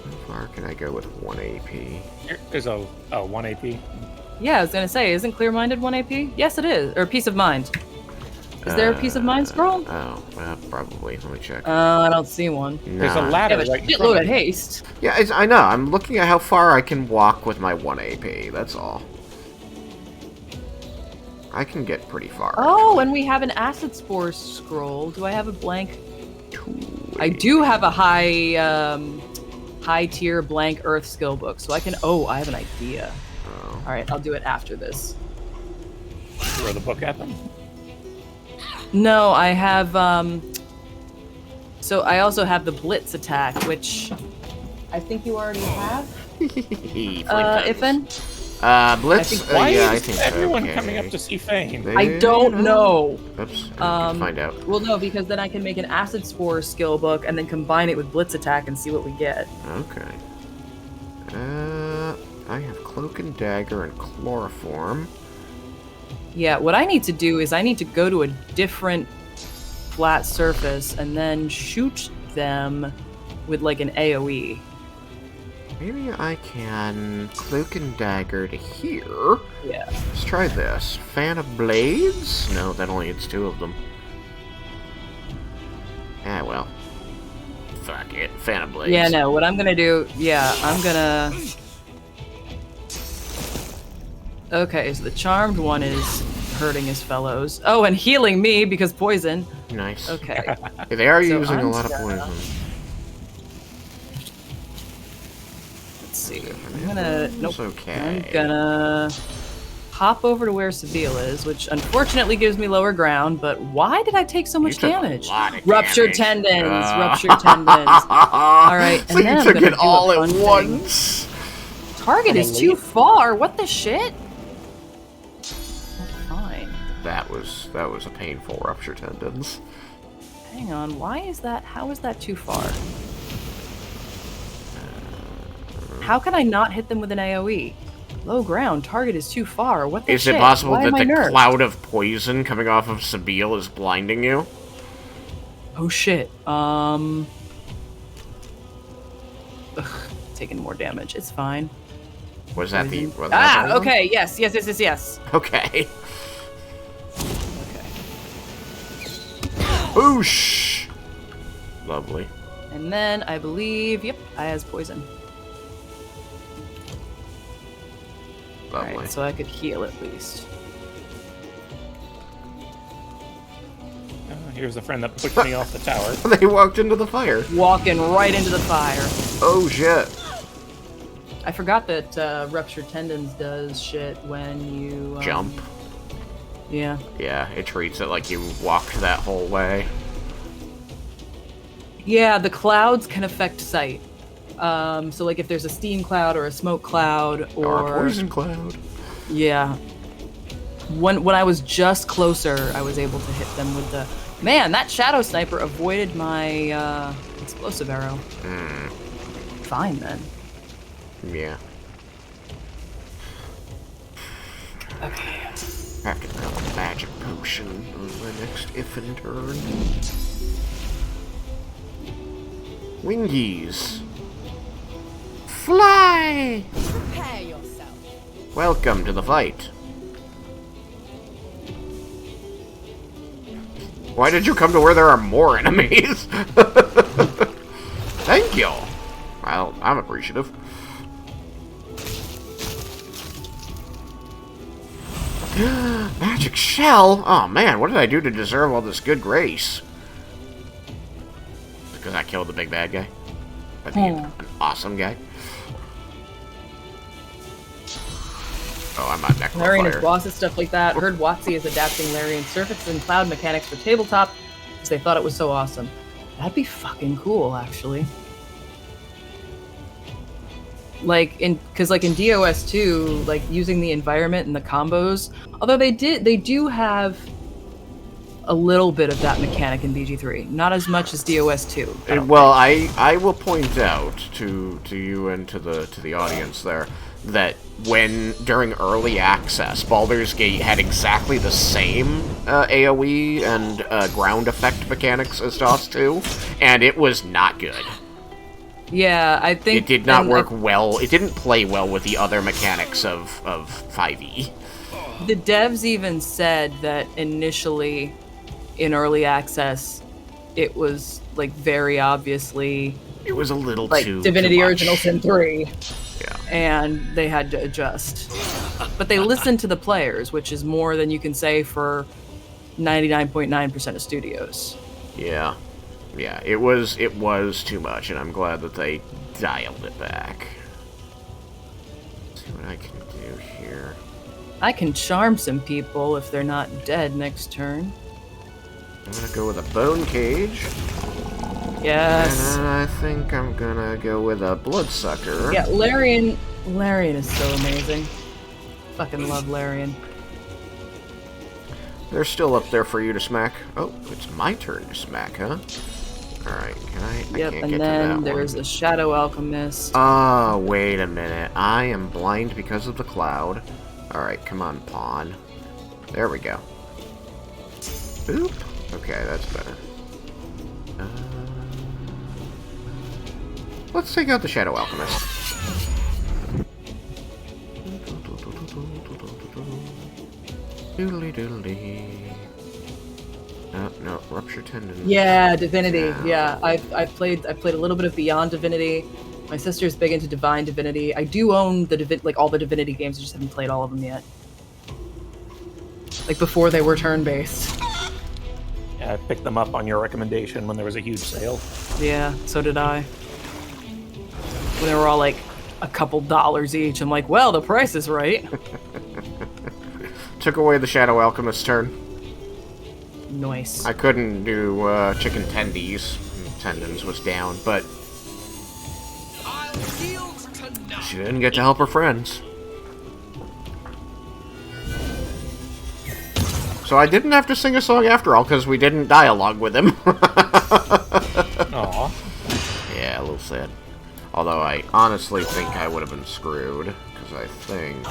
How far can I go with 1 AP? There's a 1 AP. Yeah, I was gonna say, isn't Clear-Minded 1 AP? Yes, it is. Or Peace of Mind. Is there a Peace of Mind scroll? Probably. Let me check. I don't see one. There's a Nah. I ladder have a right in front shitload of of you. haste. Yeah, I know. I'm looking at how far I can walk with my 1 AP. That's all. I can get pretty far. Oh, and we have an Acid Spore scroll. Do I have a blank? I do have a high tier blank Earth skill book, so I can. Oh, I have an idea. Oh. All right, I'll do it after this. Throw the book at them. No, I have. So I also have the Blitz attack, which I think you already have. Ifan. Blitz. Why Yeah, I is think everyone okay. coming up to see Fane? I don't know. Oops. I can find out. Well, no, because then I can make an Acid Spore skill book and then combine it with Blitz attack and see what we get. Okay. I have Cloak and Dagger and Chloroform. Yeah, what I need to do is I need to go to a different flat surface and then shoot them with like an AoE. Maybe I can Cloak and Dagger to here. Yeah. Let's try this. Fan of Blades? No, that only hits 2 of them. Ah, well. Fuck it. Fan of Blades. Yeah, no, what I'm gonna do, I'm gonna... Okay, so the Charmed one is hurting his fellows. Oh, and healing me because poison. Nice. Okay. They are So using a I'm lot of gonna- poison. Let's see. I'm gonna... Nope. It's okay. I'm gonna hop over to where Seville is, which unfortunately gives me lower ground, but why did I take so much took a damage? lot of Ruptured damage. tendons, ruptured tendons. Alright, So and then you I'm took gonna it do all a at fun thing. once. Target is too far. What the shit? Fine. That was a painful rupture tendons. Hang on. Why is that? How is that too far? How can I not hit them with an AoE? Low ground. Target is too far. What the Is shit? it possible Why that am I the nerfed? cloud of poison coming off of Sabile is blinding you? Oh shit. Ugh, taking more damage. It's fine. Was that the... Poison. Was that the one? Okay. Yes. Okay. Okay. Boosh! Lovely. And then I believe, yep, I has poison. Lovely. Alright, so I could heal at least. Here's the friend that pushed me off the tower. They walked into the fire. Walking right into the fire. Oh, shit. I forgot that ruptured tendons does shit when you... Jump. Yeah. Yeah, it treats it like you walked that whole way. Yeah, the clouds can affect sight. So like if there's a steam cloud or a smoke cloud Or a poison cloud. Yeah. When I was just closer, I was able to hit them with the... Man, that shadow sniper avoided my explosive arrow. Fine then. Yeah. Okay. Have to grab a magic potion on my next Iffin turn. Wingies. Fly! Prepare yourself. Welcome to the fight. Why did you come to where there are more enemies? Thank you. Well, I'm appreciative. Magic shell? Oh man, what did I do to deserve all this good grace? Because I killed the big bad guy? I think an awesome guy. Oh, I'm on neck Larian is fire. bosses, stuff like that. Heard WotC is adapting Larian surface and cloud mechanics for tabletop because they thought it was so awesome. That'd be fucking cool, actually. Like in DOS 2, like using the environment and the combos. Although they do have a little bit of that mechanic in BG3, not as much as DOS 2. Well, I will point out to you and to the audience there that during early access, Baldur's Gate had exactly the same AoE and ground effect mechanics as DOS 2, and it was not good. Yeah, I think it did not work well. It didn't play well with the other mechanics of 5e. The devs even said that initially, in early access, it was like very obviously. It was a little like too Divinity too much. Original Sin 3. Yeah. And they had to adjust. But they listened to the players, which is more than you can say for 99.9% of studios. Yeah. Yeah, it was too much, and I'm glad that they dialed it back. Let's see what I can do here. I can charm some people if they're not dead next turn. I'm gonna go with a bone cage. Yes. And I think I'm gonna go with a bloodsucker. Yeah, Larian is so amazing. Fucking love Larian. They're still up there for you to smack. Oh, it's my turn to smack, huh? Alright, I Yep, can't and get to then that there's one. a Shadow Alchemist. Oh, wait a minute. I am blind because of the cloud. Alright, come on, pawn. There we go. Oop. Okay, that's better. Let's take out the Shadow Alchemist. Doodly doodly. No, rupture tendons. Yeah, Divinity. Yeah, I've played a little bit of Beyond Divinity. My sister's big into Divine Divinity. I do own all the Divinity games. I just haven't played all of them yet. Like before they were turn-based. Yeah, I picked them up on your recommendation when there was a huge sale. Yeah, so did I. When they were all like a couple dollars each, I'm like, well, the price is right. Took away the Shadow Alchemist's turn. Nice. I couldn't do chicken tendies. Tendons was down, but she didn't get to help her friends. So I didn't have to sing a song after all, because we didn't dialogue with him. Aw. Yeah, a little sad. Although I honestly think I would have been screwed, because I think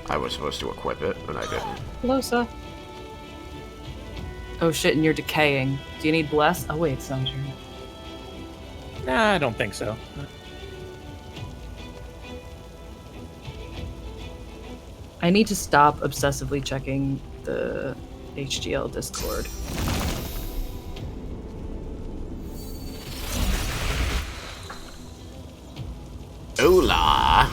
I was supposed to equip it, but I didn't. Losa. Oh shit, and you're decaying. Do you need Bless? Oh wait, it's not your... Nah, I don't think so. I need to stop obsessively checking the HGL Discord. Hola.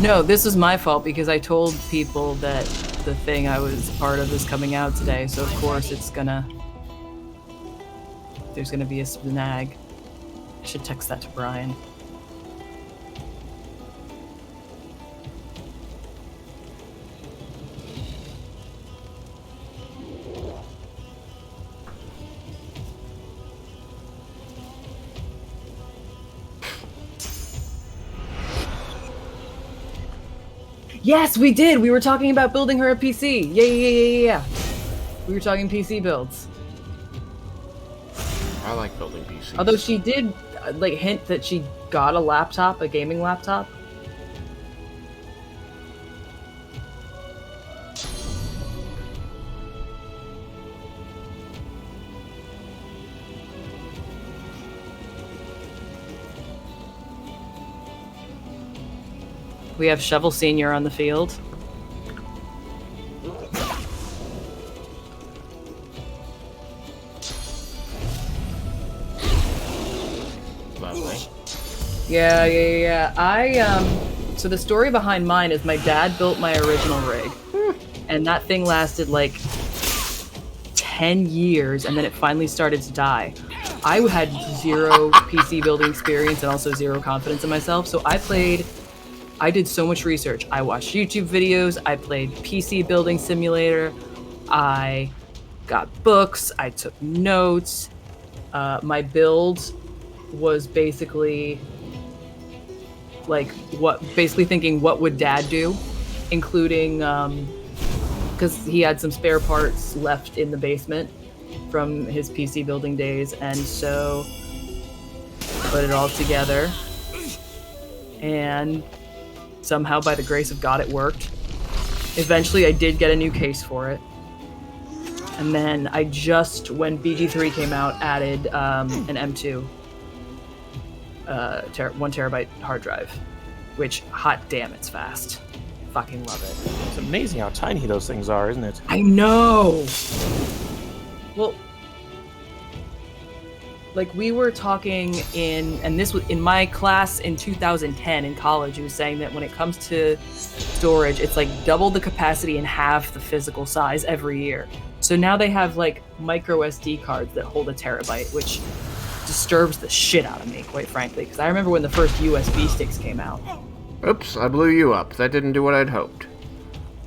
No, this is my fault because I told people that the thing I was part of is coming out today, so of course there's gonna be a snag. I should text that to Brian. Yes, we did! We were talking about building her a PC! Yeah. We were talking PC builds. I like building PCs. Although she did, like, hint that she got a laptop, a gaming laptop. We have Shovel Senior on the field. Lovely. Yeah. So the story behind mine is my dad built my original rig. And that thing lasted like 10 years, and then it finally started to die. I had zero PC building experience and also zero confidence in myself, so I did so much research. I watched YouTube videos, I played PC Building Simulator, I got books, I took notes. My build was basically thinking what would Dad do, including because he had some spare parts left in the basement from his PC building days, and so put it all together, and somehow, by the grace of God, it worked. Eventually, I did get a new case for it. And then I just, when BG3 came out, added an M2 1 terabyte hard drive, which, hot damn, it's fast. Fucking love it. It's amazing how tiny those things are, isn't it? I know! Well, like, we were talking and this was in my class in 2010 in college, he was saying that when it comes to storage, it's like double the capacity and half the physical size every year. So now they have like micro SD cards that hold a terabyte, which disturbs the shit out of me, quite frankly, because I remember when the first USB sticks came out. Oops, I blew you up. That didn't do what I'd hoped.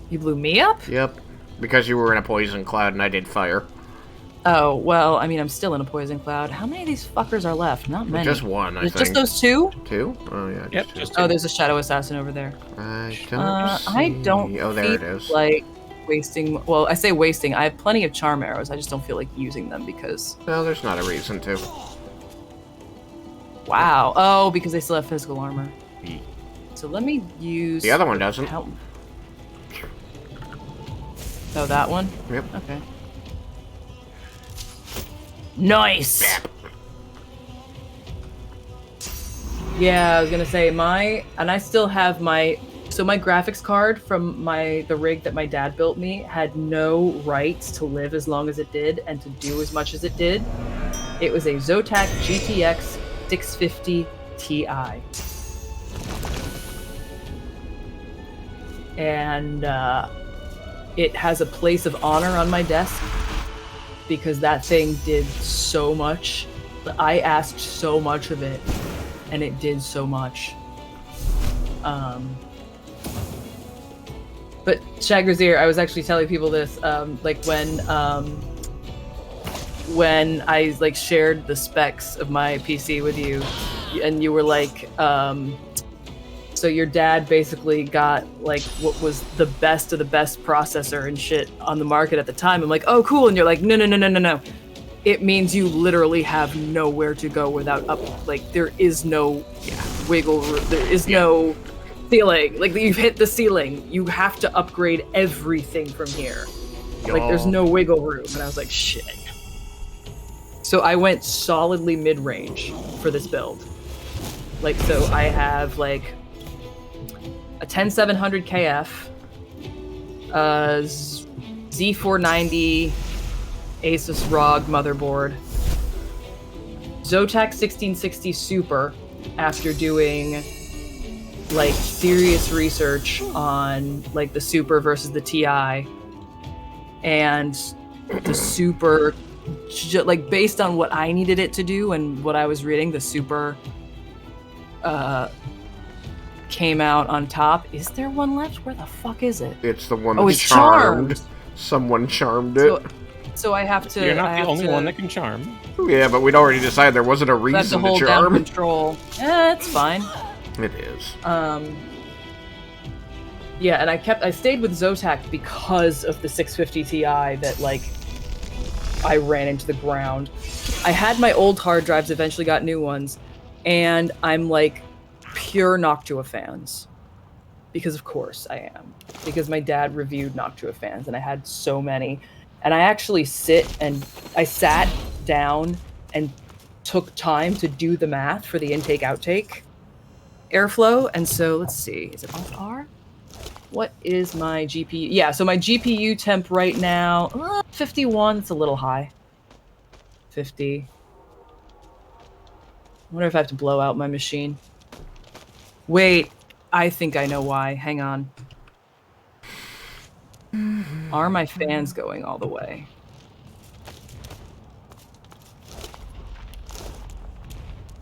You blew me up? Yep, because you were in a poison cloud and I did fire. Oh, well, I mean, I'm still in a poison cloud. How many of these fuckers are left? Not many. Just one, I think. Just those two? Two? Oh, yeah. Yep, just two. Oh, there's a Shadow Assassin over there. I don't Oh, there it feel is. like wasting... Well, I say wasting. I have plenty of charm arrows. I just don't feel like using them because... No, there's not a reason to. Wow. Oh, because they still have physical armor. Yeah. So let me use... The other one doesn't. Oh, that one? Yep. Okay. Nice! Yeah, I was gonna say and I still have my graphics card from the rig that my dad built me had no rights to live as long as it did and to do as much as it did. It was a Zotac GTX 650 Ti. And it has a place of honor on my desk because that thing did so much. I asked so much of it, and it did so much. But Shagrazier, I was actually telling people this, like when I like shared the specs of my PC with you, and you were like, so your dad basically got like what was the best of the best processor and shit on the market at the time. I'm like, oh, cool. And you're like, no. It means you literally have nowhere to go without there is no wiggle room. There is no ceiling. Like, you've hit the ceiling. You have to upgrade everything from here. Like, there's no wiggle room. And I was like, shit. So I went solidly mid-range for this build. Like, so I have like a 10700 KF, Z490 Asus ROG motherboard, Zotac 1660 Super after doing like serious research on like the Super versus the TI, and the Super, like based on what I needed it to do and what I was reading, the Super came out on top. Is there one left? Where the fuck is it? It's the one Oh, that's it's charmed. Someone charmed it. So I have to. You're not I the have only to, one that can charm. Yeah, but we'd already decided there wasn't a I have to reason to hold down charm. control. It's fine. It is. Yeah, and I stayed with Zotac because of the 650 Ti that like I ran into the ground. I had my old hard drives, eventually got new ones, and I'm like pure Noctua fans. Because of course I am. Because my dad reviewed Noctua fans and I had so many. And I actually I sat down and took time to do the math for the intake outtake airflow. And so let's see, is it off R? What is my GPU? Yeah, so my GPU temp right now, 51, it's a little high. 50. I wonder if I have to blow out my machine. Wait, I think I know why. Hang on. Are my fans going all the way?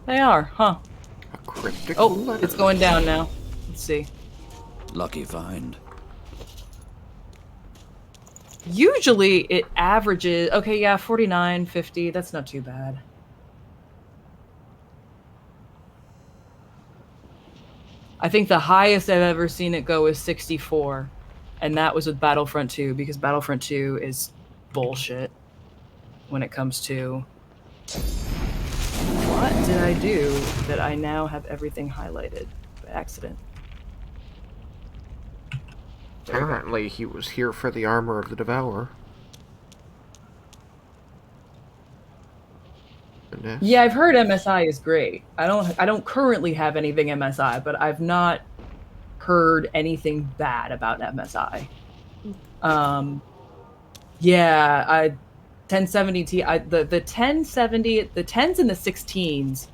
They are, huh? A critical letter. It's going down now. Let's see. Lucky find. Usually it averages, okay, yeah, 49, 50. That's not too bad. I think the highest I've ever seen it go is 64. And that was with Battlefront 2, because Battlefront 2 is bullshit when it comes to... What did I do that I now have everything highlighted by accident? Apparently he was here for the armor of the Devourer. Yeah, I've heard MSI is great. I don't currently have anything MSI, but I've not heard anything bad about MSI. Yeah, 1070 Ti, the 1070, the 10s and the 16s,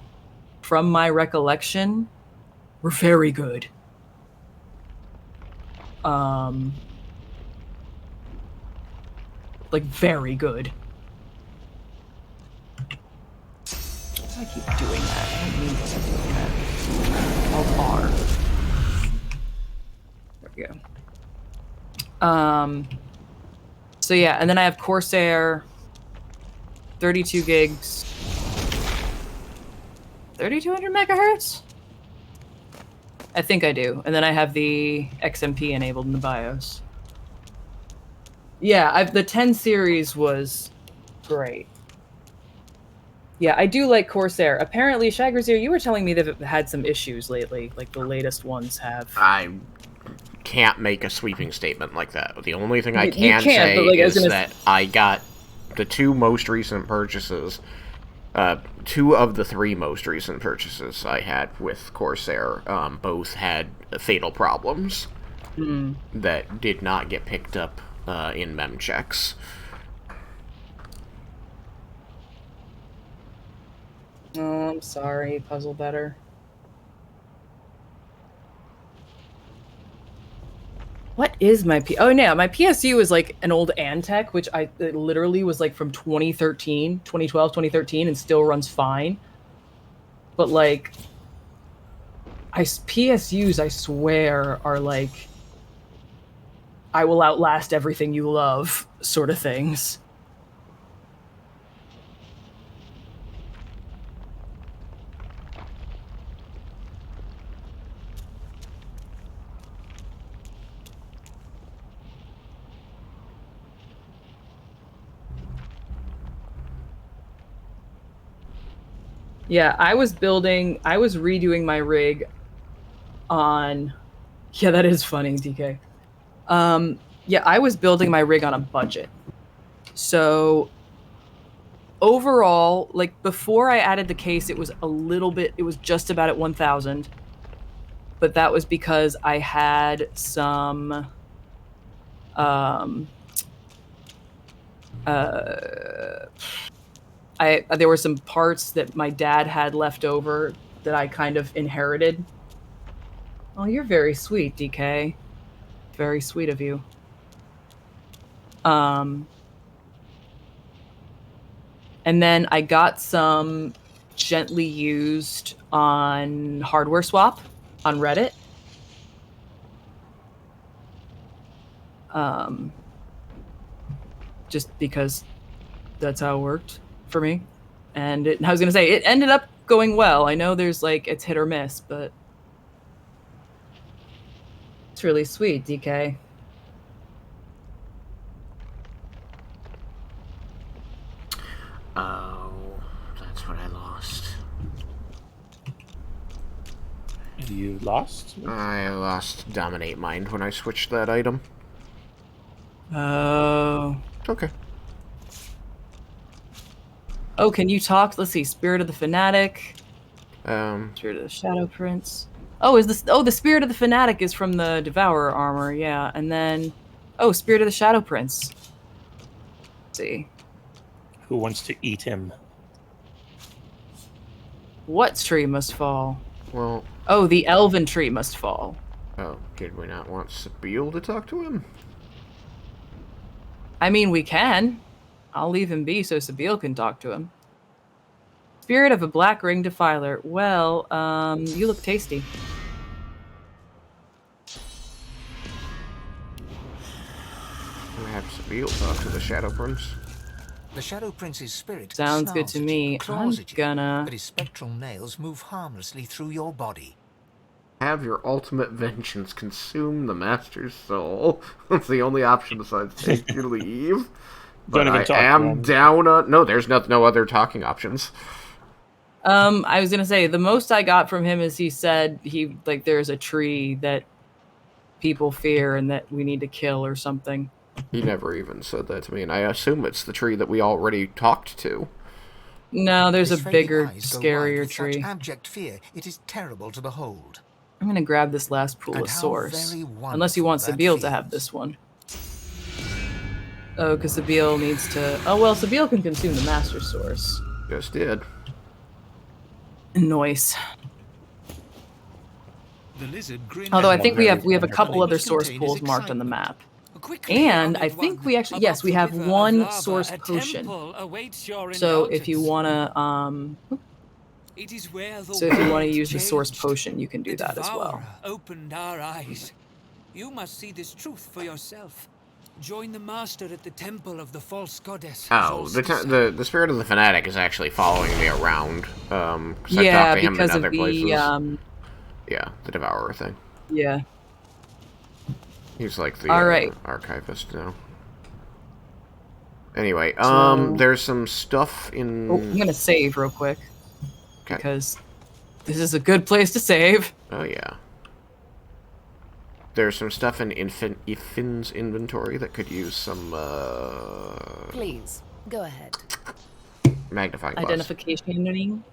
from my recollection, were very good. Like very good. I keep doing that. I don't mean to keep doing that. Alt R. There we go. So yeah, and then I have Corsair, 32 gigs, 3200 megahertz? I think I do. And then I have the XMP enabled in the BIOS. Yeah, the 10 series was great. Yeah, I do like Corsair. Apparently, Shagrazier, you were telling me that it had some issues lately, like the latest ones have. I can't make a sweeping statement like that. The only thing I You can can't, say but, like, I was is gonna that I got the two most recent purchases, two of the three most recent purchases I had with Corsair, both had fatal problems that did not get picked up in mem checks. Oh, I'm sorry, Puzzle Better. What is my Oh, yeah, my PSU is like an old Antec, which it literally was like from 2013, 2012, 2013, and still runs fine. But like, PSUs, I swear, are like, I will outlast everything you love sort of things. Yeah, I was redoing my rig on... Yeah, that is funny, DK. Yeah, I was building my rig on a budget. So overall, like before I added the case, it was a little bit. It was just about at 1,000, but that was because I had some. There were some parts that my dad had left over that I kind of inherited. Oh, you're very sweet, DK. Very sweet of you. And then I got some gently used on Hardware Swap on Reddit. Just because that's how it worked for me. And I was going to say, it ended up going well. I know there's like, it's hit or miss, but it's really sweet, DK. Oh, that's what I lost. You lost? I lost Dominate Mind when I switched that item. Oh. Okay. Oh, can you talk? Let's see. Spirit of the Fanatic. Spirit of the Shadow Prince. Oh, is this? Oh, the Spirit of the Fanatic is from the Devourer armor. Yeah, and then, oh, Spirit of the Shadow Prince. Let's see. Who wants to eat him? What tree must fall? Well. Oh, the Elven tree must fall. Oh, did we not want Sabine to talk to him? I mean, we can. I'll leave him be so Sabine can talk to him. Spirit of a Black Ring Defiler. Well, you look tasty. I have Sabine talk to the Shadow Prince. The Shadow Prince's spirit sounds good to me. I'm gonna... but his spectral nails move harmlessly through your body. Have your ultimate vengeance consume the Master's soul. That's the only option besides take your leave. But I am down on... No, there's no other talking options. I was gonna say, the most I got from him is he said there's a tree that people fear and that we need to kill or something. He never even said that to me, and I assume it's the tree that we already talked to. No, there's a bigger, scarier tree. Such abject fear, it is terrible to behold. I'm gonna grab this last pool of source. Unless you want Sabine to have this one. Oh, because Sabine needs to... Oh, well, Sabine can consume the Master Source. Just did. Nice. Although I think we have a couple other source pools marked on the map. And I think we actually... Yes, we have one source potion. So if you want to... So if you want to use the source potion, you can do that as well. Opened our eyes. You must see this truth for yourself. Join the master at the temple of the false goddess. Oh, the spirit of the fanatic is actually following me around. Yeah, because of the yeah, the devourer thing. Yeah. He's like the archivist now. Anyway, there's some stuff in... Oh, I'm gonna save real quick. Okay. Because this is a good place to save. Oh, yeah. There's some stuff in Ifin's inventory that could use some, Please, go ahead. Magnifying glass. Identification.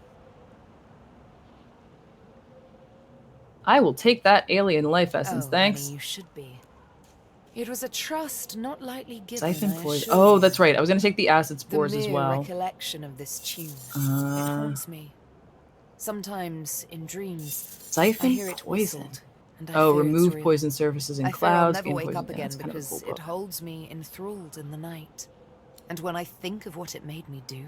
I will take that alien life essence, thanks. Honey, you should be. It was a trust not lightly given. Siphon poison. Oh, that's right. I was going to take the acid spores as well. The recollection of this tune. It haunts me. Sometimes in dreams, Siphon I hear it poison. Whistled, and oh, remove poison surfaces in clouds. I fear I'll never wake up again kind because of cool it holds me enthralled in the night. And when I think of what it made me do,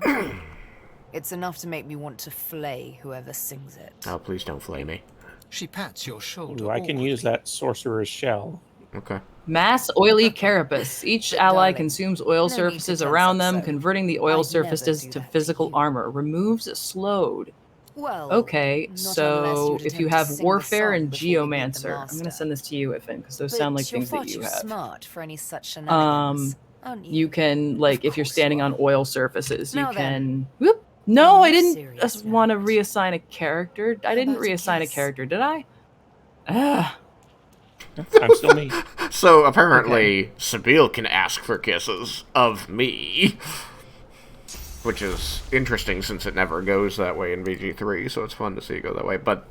it's enough to make me want to flay whoever sings it. Oh, please don't flay me. She pats your shoulder. Ooh, I can use that sorcerer's shell. Okay. Mass oily carapace. Each ally consumes oil surfaces around them, converting the oil surfaces to physical armor. Removes slowed. Well, okay, so if you have warfare and geomancer, I'm gonna send this to you, Ifin, because those sound like things that you have. Smart for any such shenanigans, you can, like, if you're standing on oil surfaces, you can. Whoop. No, I didn't just want to reassign a character. I didn't reassign a character, did I? I'm still me. So apparently, Sabine can ask for kisses of me. which is interesting since it never goes that way in VG3, so it's fun to see it go that way. But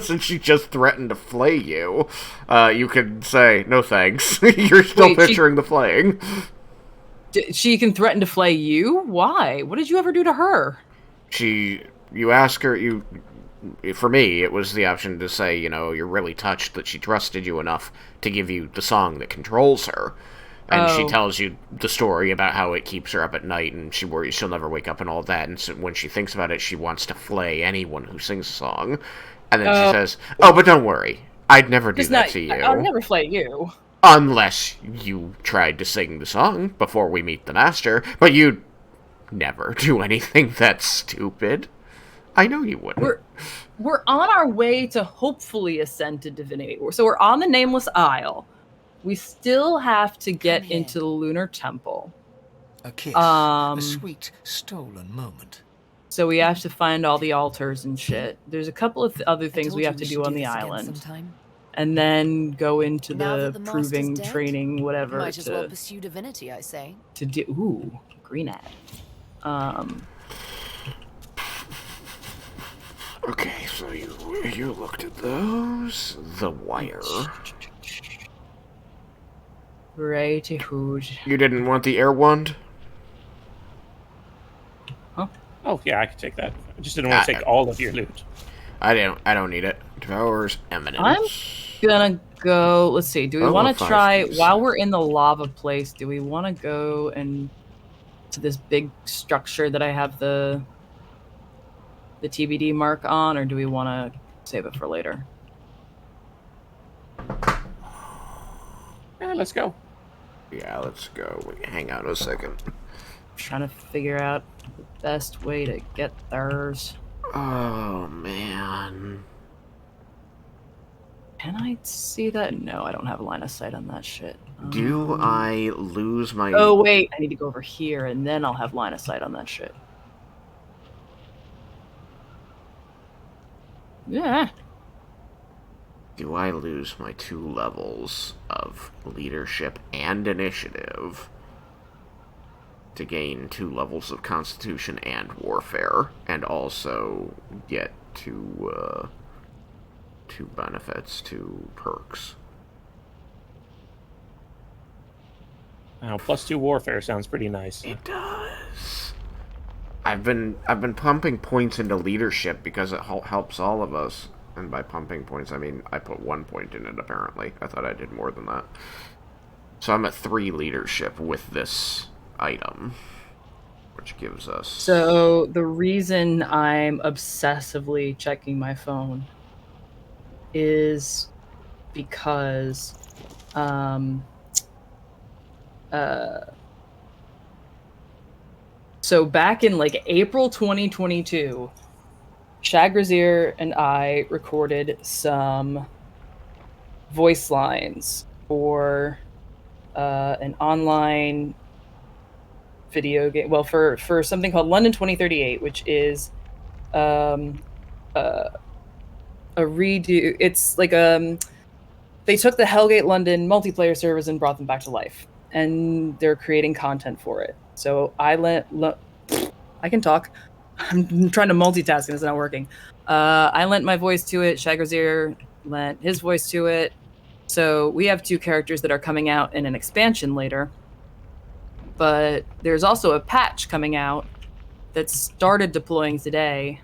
since she just threatened to flay you, you could say, no thanks. You're still picturing the flaying. She can threaten to flay you? Why? What did you ever do to her? You ask her, for me, it was the option to say, you're really touched that she trusted you enough to give you the song that controls her. And she tells you the story about how it keeps her up at night, and she worries she'll never wake up and all that. And so when she thinks about it, she wants to flay anyone who sings a song. And then she says, "Oh, but don't worry, I'd never do that to you. I'll never flay you. Unless you tried to sing the song before we meet the master. But you'd never do anything that stupid. I know you wouldn't." We're on our way to hopefully ascend to divinity. So we're on the Nameless Isle. We still have to get into the Lunar Temple. A kiss, a sweet, stolen moment. So we have to find all the altars and shit. There's a couple of other things we have to do on the island. And then go into the proving, training, whatever. Might as well pursue divinity, I say. To do, ooh, green ad. Okay, so you looked at those. The Wire. Righty hood. You didn't want the air wand? Huh? Oh yeah, I could take that. I just didn't want to take all of your loot. I don't need it. Devourer's Eminence. I'm gonna go. Let's see. Do we want to try while we're in the lava place? Do we want to go and to this big structure that I have the TBD mark on, or do we want to save it for later? Yeah, let's go. Yeah, let's go. Hang on a second. I'm trying to figure out the best way to get theirs. Oh, man. Can I see that? No, I don't have a line of sight on that shit. Do I lose my... Oh, wait. I need to go over here, and then I'll have line of sight on that shit. Yeah. Do I lose my 2 levels of leadership and initiative to gain 2 levels of constitution and warfare, and also get 2 benefits, 2 perks? Now, +2 warfare sounds pretty nice. It does. I've been pumping points into leadership because it helps all of us. And by pumping points, I mean I put 1 point in it, apparently. I thought I did more than that. So I'm at 3 leadership with this item, which gives us... So the reason I'm obsessively checking my phone is because so back in like April 2022, Shagrazier and I recorded some voice lines for an online video game. Well, for something called London 2038, which is a redo. It's like they took the Hellgate London multiplayer servers and brought them back to life, and they're creating content for it. So I can talk. I'm trying to multitask and it's not working. I lent my voice to it. Shagrazier lent his voice to it. So we have 2 characters that are coming out in an expansion later. But there's also a patch coming out that started deploying today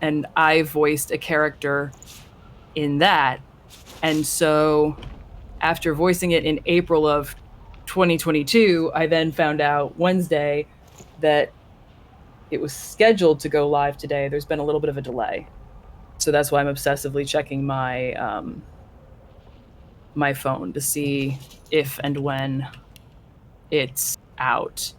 and I voiced a character in that. And so after voicing it in April of 2022, I then found out Wednesday that it was scheduled to go live today. There's been a little bit of a delay. So that's why I'm obsessively checking my my phone to see if and when it's out.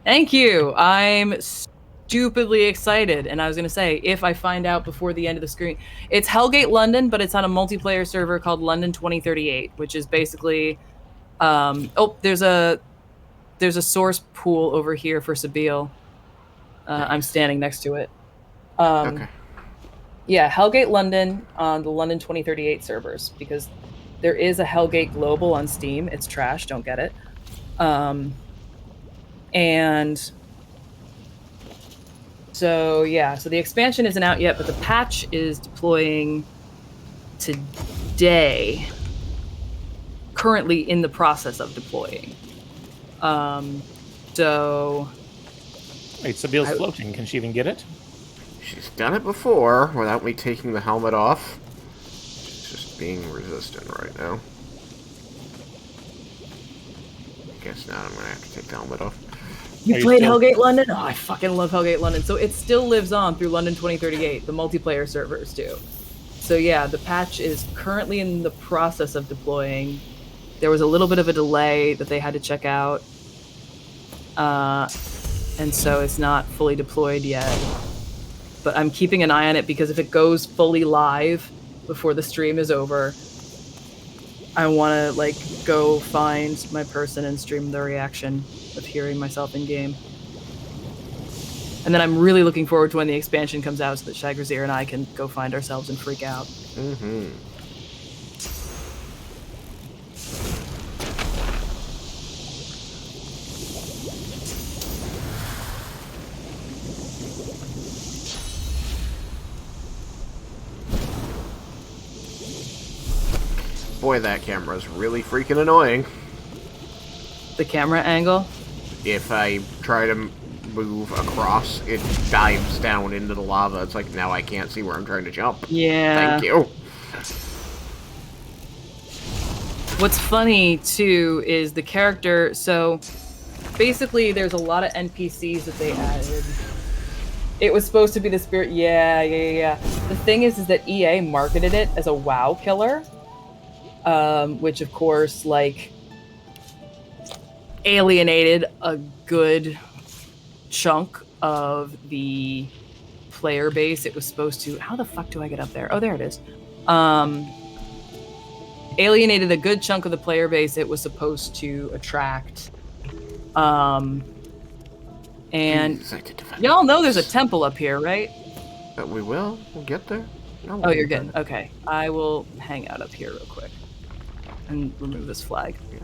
Thank you. I'm stupidly excited. And I was going to say, if I find out before the end of the screen, it's Hellgate London, but it's on a multiplayer server called London 2038, which is basically, there's a source pool over here for Sabille. I'm standing next to it. Okay. Yeah, Hellgate London on the London 2038 servers, because there is a Hellgate Global on Steam. It's trash, don't get it. And so the expansion isn't out yet, but the patch is deploying today. Currently in the process of deploying. So Wait, Sabile's floating. Can she even get it? She's done it before without me taking the helmet off. She's just being resistant right now. I guess now I'm gonna have to take the helmet off. You played Hellgate London? Oh, I fucking love Hellgate London. So it still lives on through London 2038, the multiplayer servers do. So yeah, the patch is currently in the process of deploying. There was a little bit of a delay that they had to check out. And so it's not fully deployed yet. But I'm keeping an eye on it because if it goes fully live before the stream is over, I want to like go find my person and stream the reaction of hearing myself in game. And then I'm really looking forward to when the expansion comes out so that Shagrazir and I can go find ourselves and freak out. Mm-hmm. Boy, that camera's really freaking annoying. The camera angle? If I try to move across, it dives down into the lava. It's like, now I can't see where I'm trying to jump. Yeah. Thank you. What's funny, too, is the character... So, basically, there's a lot of NPCs that they added. It was supposed to be the spirit... Yeah. The thing is that EA marketed it as a WoW killer. Which, of course, like... alienated a good chunk of the player base. It was supposed to... How the fuck do I get up there? Oh, there it is. Alienated a good chunk of the player base it was supposed to attract. And y'all know there's a temple up here, right? We will. We'll get there. No, Oh, you're good. Okay. I will hang out up here real quick and remove this flag. Yeah.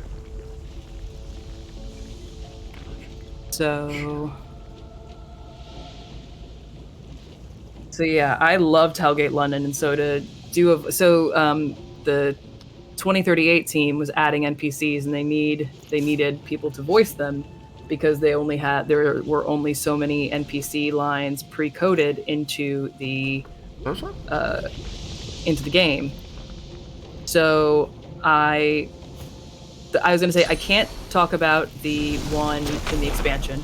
So yeah, I loved Hellgate London, and so to do the 2038 team was adding NPCs, and they needed people to voice them because there were only so many NPC lines pre-coded into the game. So I was going to say I can't talk about the one in the expansion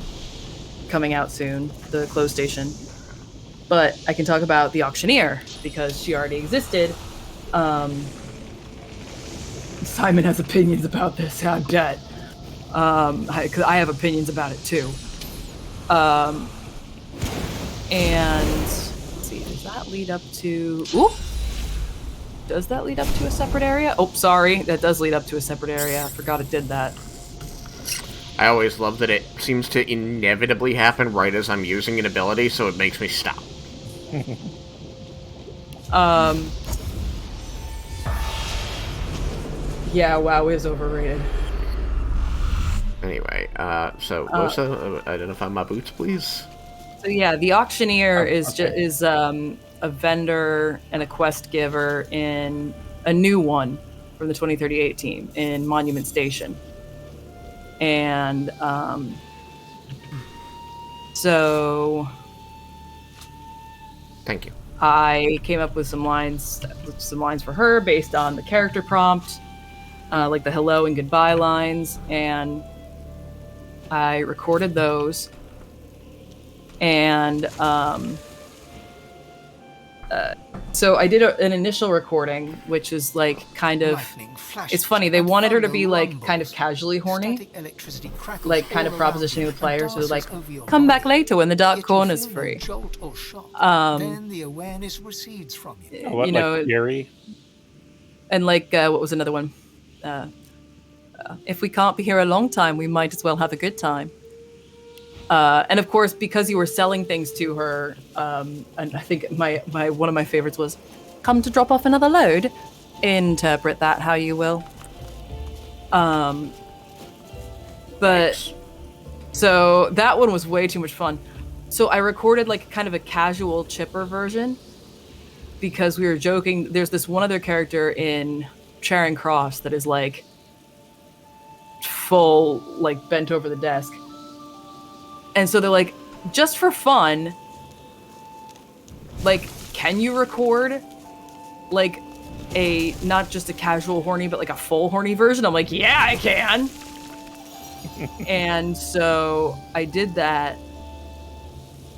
coming out soon, the closed station, but I can talk about the auctioneer because she already existed. Simon has opinions about this, I bet. Because I have opinions about it too. And let's see, does that lead up to? Ooh, does that lead up to a separate area? Oh, sorry, that does lead up to a separate area. I forgot it did that. I always love that it seems to inevitably happen right as I'm using an ability, so it makes me stop. Yeah, WoW is overrated. Anyway, so Losa, identify my boots, please. So yeah, the auctioneer is a vendor and a quest giver in a new one from the 2038 team in Monument Station. And so thank you. I came up with some lines for her based on the character prompt, like the hello and goodbye lines, and I recorded those. And so I did an initial recording, which is like kind of, it's funny, they wanted her to be like kind of casually horny, like kind of propositioning the player, so like, come back later when the dark corner's free. Then the awareness recedes from you. What, you know, like Gary? And like, what was another one? If we can't be here a long time, we might as well have a good time. And of course, because you were selling things to her, and I think my one of my favorites was, come to drop off another load. Interpret that how you will. But But Thanks. so that one was way too much fun. So I recorded like kind of a casual chipper version because we were joking. There's this one other character in Charing Cross that is like full, like bent over the desk. And so they're like, just for fun, like, can you record like a, not just a casual horny, but like a full horny version? I'm like, yeah, I can. And so I did that.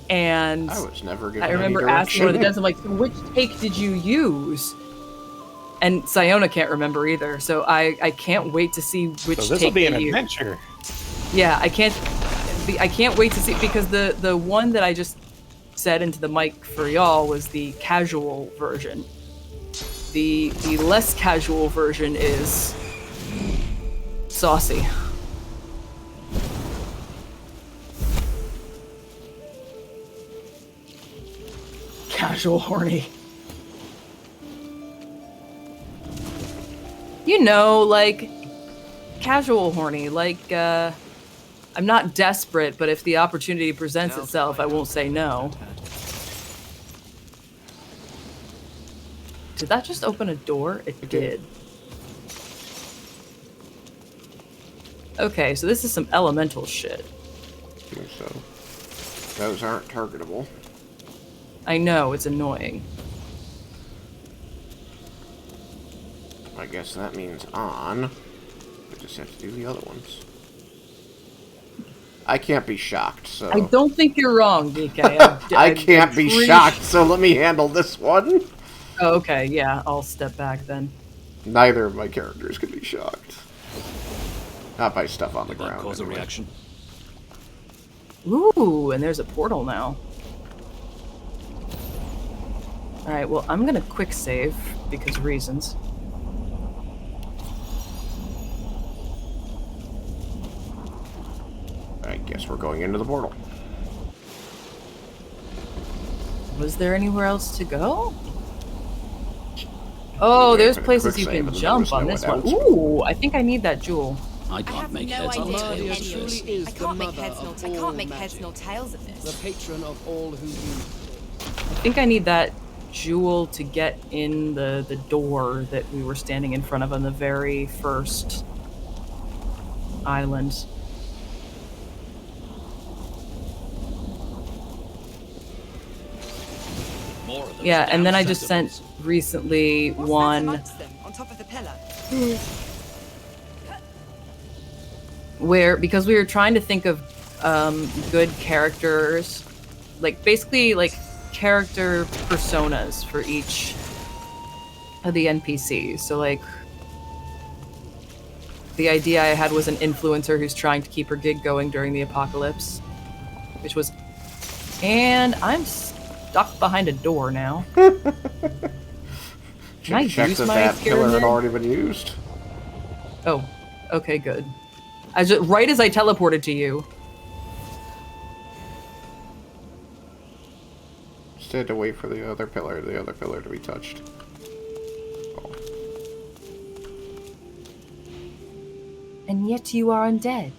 And I was never given I remember any asking one of the direction. devs, I'm like, which take did you use? And Siona can't remember either, so I can't wait to see which So this take will be an they use. adventure. Yeah, I can't wait to see, because the one that I just said into the mic for y'all was the casual version. The less casual version is saucy. Casual horny. You know, like, casual horny. Like, I'm not desperate, but if the opportunity presents itself, I won't say no. Did that just open a door? It did. Okay, so this is some elemental shit. So, those aren't targetable. I know, it's annoying. I guess that means on. We just have to do the other ones. I can't be shocked, so... I don't think you're wrong, DK. I can't be shocked, so let me handle this one. Oh, okay, yeah, I'll step back then. Neither of my characters can be shocked. Not by stuff on the Did that ground. cause a anyway. reaction? Ooh, and there's a portal now. Alright, well, I'm gonna quick save, because reasons. I guess we're going into the portal. Was there anywhere else to go? Oh, Wait there's for the places quick you save, can and then jump there on was this no one. announcement. Ooh, I think I need that jewel. I can't make heads or idea. tails of Truly this. is I the can't make mother heads nor of I all can't make magic, heads nor tails of the this. patron of all who use I think I need that jewel to get in the door that we were standing in front of on the very first island. More of those Yeah, and then damn I just tentacles. sent recently What's that one amongst them, on top of the pillar? where, because we were trying to think of good characters, like basically like character personas for each of the NPCs. So like the idea I had was an influencer who's trying to keep her gig going during the apocalypse, which was, and I'm stuck behind a door now. Can I Check use that my that pillar had pyramid? already been used. Oh, okay, good. Right as I teleported to you. Just had to wait for the other pillar to be touched. Oh. And yet you are undead.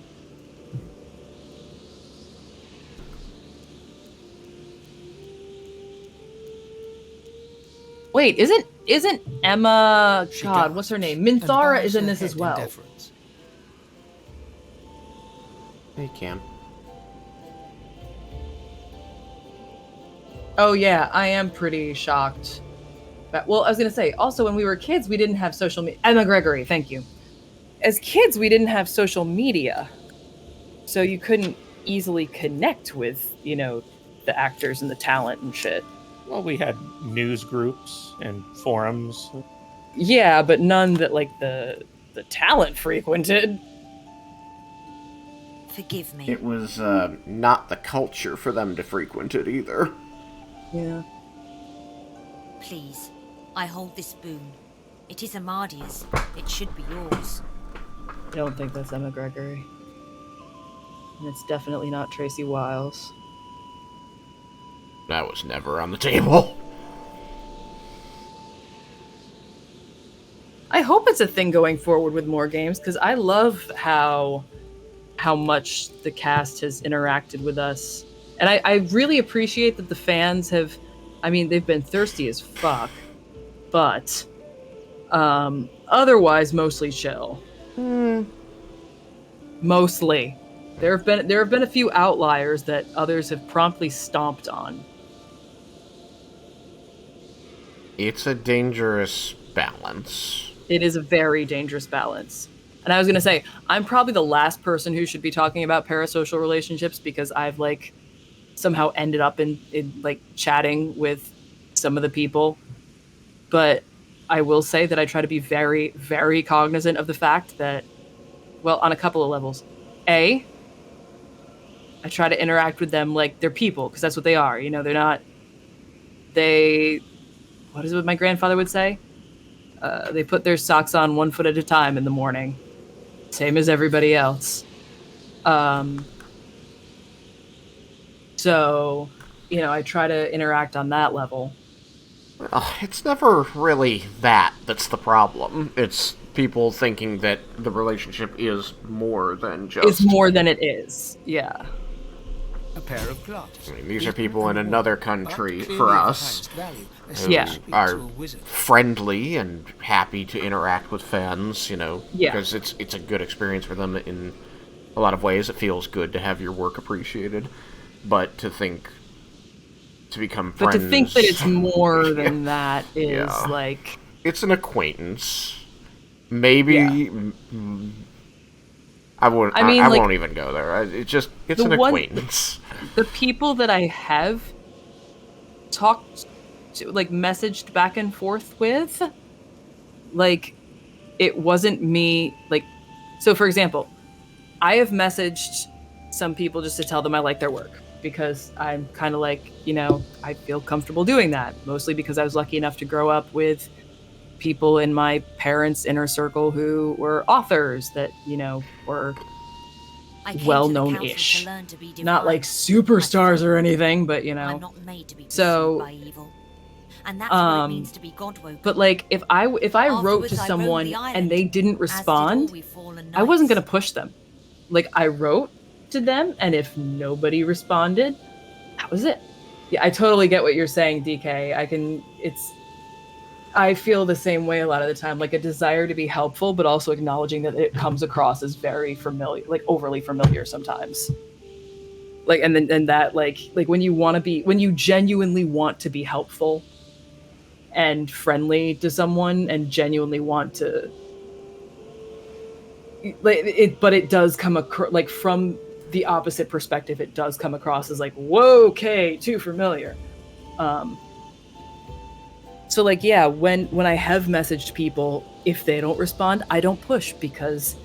Wait, isn't Emma, She God, does, what's her name? and Minthara bows is in her this as head in well. deference. Hey, Cam. Oh yeah, I am pretty shocked. But, well, I was gonna say, also when we were kids, we didn't have social media. Emma Gregory, thank you. As kids, we didn't have social media, so you couldn't easily connect with, you know, the actors and the talent and shit. Well, we had news groups and forums. Yeah, but none that like the talent frequented. Forgive me. It was not the culture for them to frequent it either. Yeah. Please, I hold this boon. It is Amadia's. It should be yours. I don't think that's Emma Gregory. And it's definitely not Tracy Wiles. That was never on the table. I hope it's a thing going forward with more games, because I love how how much the cast has interacted with us. And I really appreciate that the fans have, I mean, they've been thirsty as fuck, but otherwise mostly chill. Mostly. There have been a few outliers that others have promptly stomped on. It's a dangerous balance. It is a very dangerous balance. And I was going to say, I'm probably the last person who should be talking about parasocial relationships because I've like somehow ended up in like chatting with some of the people. But I will say that I try to be very, very cognizant of the fact that, well, on a couple of levels. A, I try to interact with them like they're people, because that's what they are. You know, they're not, what is it what my grandfather would say? They put their socks on 1 foot at a time in the morning. Same as everybody else. So, you know, I try to interact on that level. Well, it's never really that's the problem. It's people thinking that the relationship is more than just... It's more than it is, yeah. A pair of gloves. I mean, these are people in another country for us who Yeah. are friendly and happy to interact with fans, you know, Yeah. because it's a good experience for them in a lot of ways. It feels good to have your work appreciated, but to become friends... But to think that it's more than that is like... It's an acquaintance. Maybe... I won't even go there. It's an acquaintance. The people that I have talked to, like, messaged back and forth with, like, it wasn't me, like... So, for example, I have messaged some people just to tell them I like their work, because I'm kind of like, you know, I feel comfortable doing that, mostly because I was lucky enough to grow up with people in my parents' inner circle who were authors that, you know, were well-known-ish. Not like superstars or anything, but, you know. I'm not made to be so, by evil. And that's what it means to be God-woken. But, like, if I wrote to someone and they didn't respond, I wasn't going to push them. Like, I wrote to them, and if nobody responded, that was it. Yeah, I totally get what you're saying, DK. I feel the same way a lot of the time, like a desire to be helpful, but also acknowledging that it comes across as very familiar, like overly familiar sometimes. Like, and that, like when you genuinely want to be helpful and friendly to someone and genuinely want to, but it does come across, like, from the opposite perspective, it does come across as like, whoa, okay, too familiar. So, like, yeah, when I have messaged people, if they don't respond, I don't push, because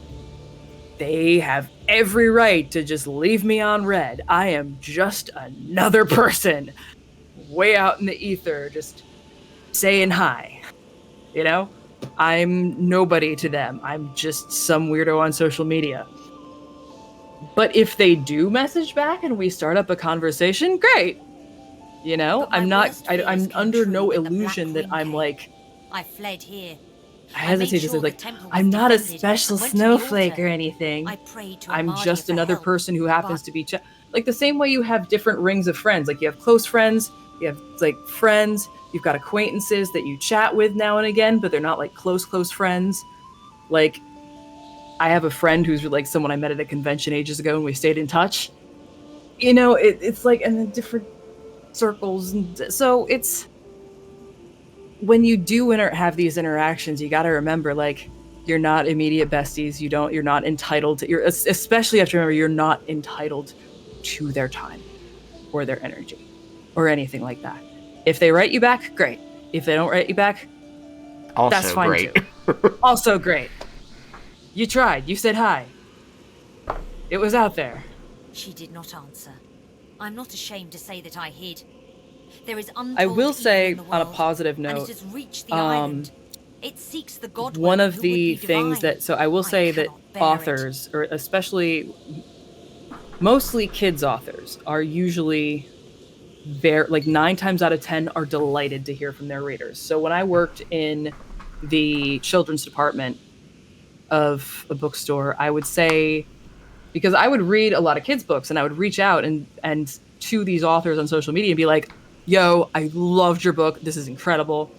they have every right to just leave me on red. I am just another person way out in the ether, just saying hi. You know? I'm nobody to them. I'm just some weirdo on social media. But if they do message back and we start up a conversation, great. You know, I'm under no illusion that I'm like... I fled here. I hesitate to say, like, I'm not a special snowflake or anything. I'm just another person who happens to be... like, the same way you have different rings of friends. Like, you have close friends, you have, like, friends, you've got acquaintances that you chat with now and again, but they're not, like, close friends. Like, I have a friend who's, like, someone I met at a convention ages ago, and we stayed in touch. You know, it's, like, and then different circles, and so it's... When you do have these interactions, you got to remember, like, you're not immediate besties. You're not entitled to... especially have to remember, you're not entitled to their time or their energy or anything like that. If they write you back, great. If they don't write you back, also that's fine great. Too. Also great. You tried. You said hi. It was out there. She did not answer. I'm not ashamed to say that I hid. There is I will say, on a positive note, and it has reached the island. It seeks the god. One of the things that... So I will say that authors, or especially mostly kids authors, are usually very, like, 9 times out of 10 are delighted to hear from their readers. So when I worked in the children's department of a bookstore, I would say because I would read a lot of kids' books and I would reach out and to these authors on social media and be like, yo, I loved your book. This is incredible.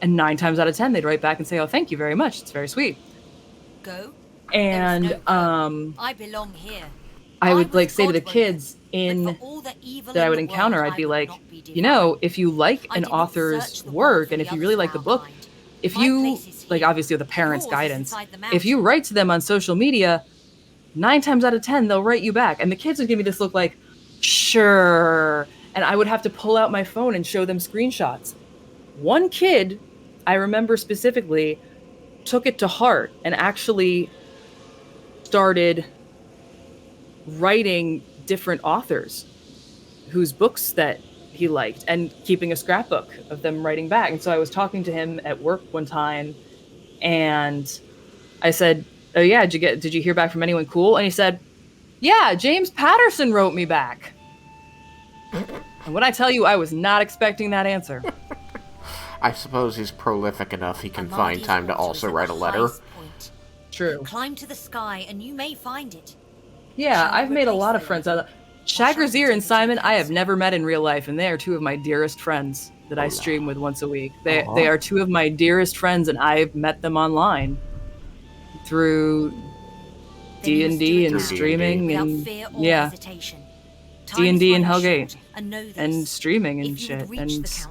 And 9 times out of 10, they'd write back and say, oh, thank you very much. It's very sweet. Go? And There is no go. I belong here. I would like was say to the God-broken, kids but for all the evil that I in would the encounter, world, I'd be I would like, not be you know, divine. if you like I an did not author's search the world work for and the if you really others like the found book, behind. if My you place is like here. obviously with the parents' Yours is guidance, inside the if you mountain. write to them on social media, 9 times out of 10 they'll write you back. And the kids would give me this look like, sure. And I would have to pull out my phone and show them screenshots. One kid, I remember specifically, took it to heart and actually started writing different authors whose books that he liked and keeping a scrapbook of them writing back. And so I was talking to him at work one time and I said, oh yeah, did you hear back from anyone cool? And he said, yeah, James Patterson wrote me back. And when I tell you, I was not expecting that answer. I suppose he's prolific enough he can Amadi's find time to altar is also at write the a letter. highest point. True. Climb to the sky and you may find it. Yeah, Shall we I've made a replace lot of the friends. letter? Shagrazier and Simon, I have never met in real life, and they are 2 of my dearest friends that I stream with once a week. They are 2 of my dearest friends, and I've met them online through D&D and streaming and yeah, D&D and Hellgate and streaming and shit. And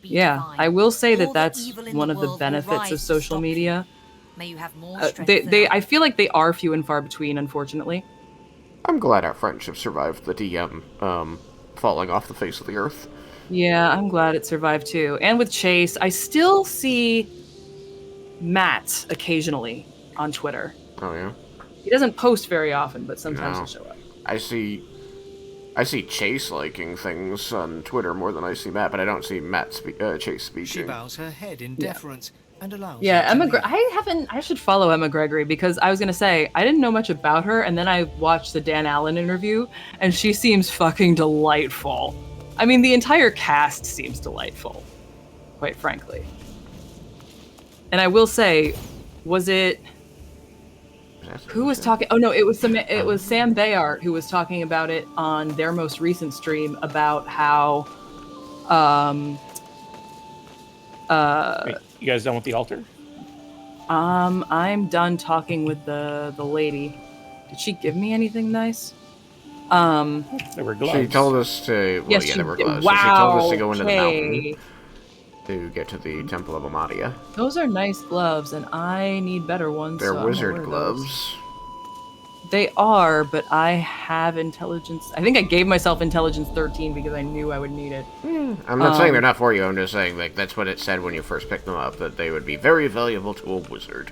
yeah, I will say that that's one of the benefits of social media. May you have more I feel like they are few and far between, unfortunately. I'm glad our friendship survived the DM falling off the face of the earth. Yeah, I'm glad it survived too. And with Chase, I still see Matt occasionally on Twitter. Oh yeah? He doesn't post very often, but sometimes No. he'll show up. I see Chase liking things on Twitter more than I see Matt, but I don't see Chase speaking. She bows her head in deference and allows Yeah, him to Emma. leave. I should follow Emma Gregory because I was gonna say I didn't know much about her, and then I watched the Dan Allen interview, and she seems fucking delightful. I mean, the entire cast seems delightful, quite frankly. And I will say, was it? Who was talking? Oh no, it was Sam Bayard who was talking about it on their most recent stream about how. Wait, you guys done with the altar? I'm done talking with the lady. Did she give me anything nice? There were gloves. She told us to. Well, yes, yeah, there were did. gloves. Wow. So she told us to go into the okay. mountain to get to the Temple of Amadia. Those are nice gloves, and I need better ones. They're so wizard gloves. They are, but I have intelligence. I think I gave myself intelligence 13 because I knew I would need it. I'm not saying they're not for you. I'm just saying like that's what it said when you first picked them up, that they would be very valuable to a wizard.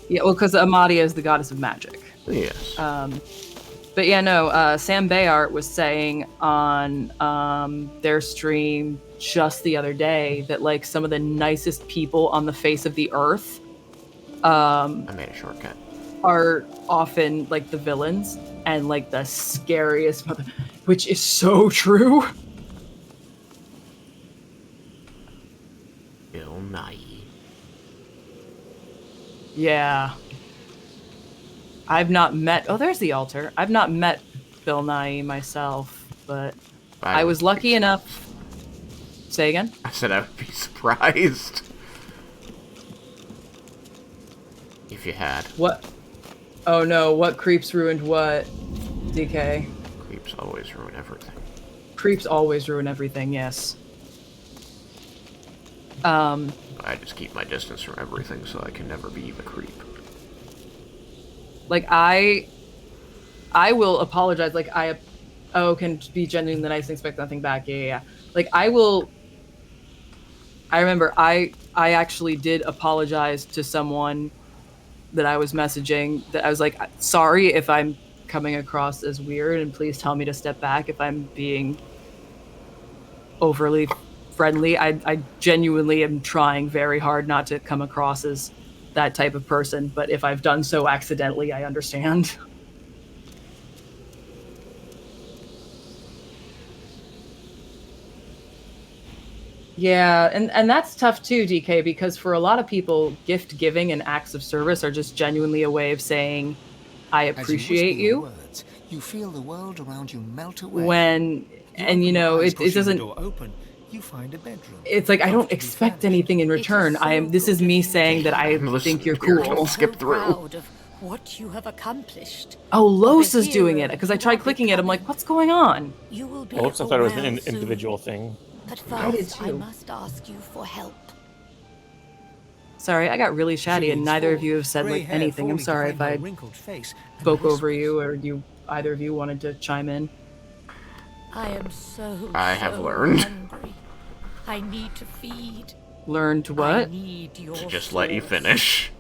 Yeah, well, because Amadia is the goddess of magic. Yes. But yeah, no. Sam Bayard was saying on their stream just the other day that like some of the nicest people on the face of the earth. I made a shortcut. Are often like the villains and like the scariest which is so true. Bill Nye. Yeah. I've not met there's the altar. I've not met Bill Nye myself, but I was lucky enough. Say again? I said I would be surprised if you had. What? Oh no, what creeps ruined what? DK. Creeps always ruin everything. Creeps always ruin everything, yes. I just keep my distance from everything so I can never be the creep. Like I will apologize, like can be genuine the nice thing, expect nothing back. Yeah. Like I remember I actually did apologize to someone that I was messaging, that I was like, sorry if I'm coming across as weird, and please tell me to step back if I'm being overly friendly. I genuinely am trying very hard not to come across as that type of person, but if I've done so accidentally, I understand. Yeah, and that's tough too, DK, because for a lot of people, gift giving and acts of service are just genuinely a way of saying, I As appreciate you. you. Whisper your words, you feel the world around you melt away. When, and you know, it doesn't, Open, you find a bedroom. it's like I don't expect anything in return. This is me saying that I think you're Here, cool. don't skip through. Proud of what you have accomplished. Oh, Los Of is the doing it hero because I you tried are clicking it. I'm like, becoming. what's going on? You will be Oops, I a thought it was an well soon. individual thing. But I did first, I too. must ask you for help. Sorry, I got really chatty, and neither of you have said like anything. I'm sorry if I spoke over you, or either of you wanted to chime in. I am so I have learned. hungry. I need to feed. Learn to I what? need your To just let you force. finish.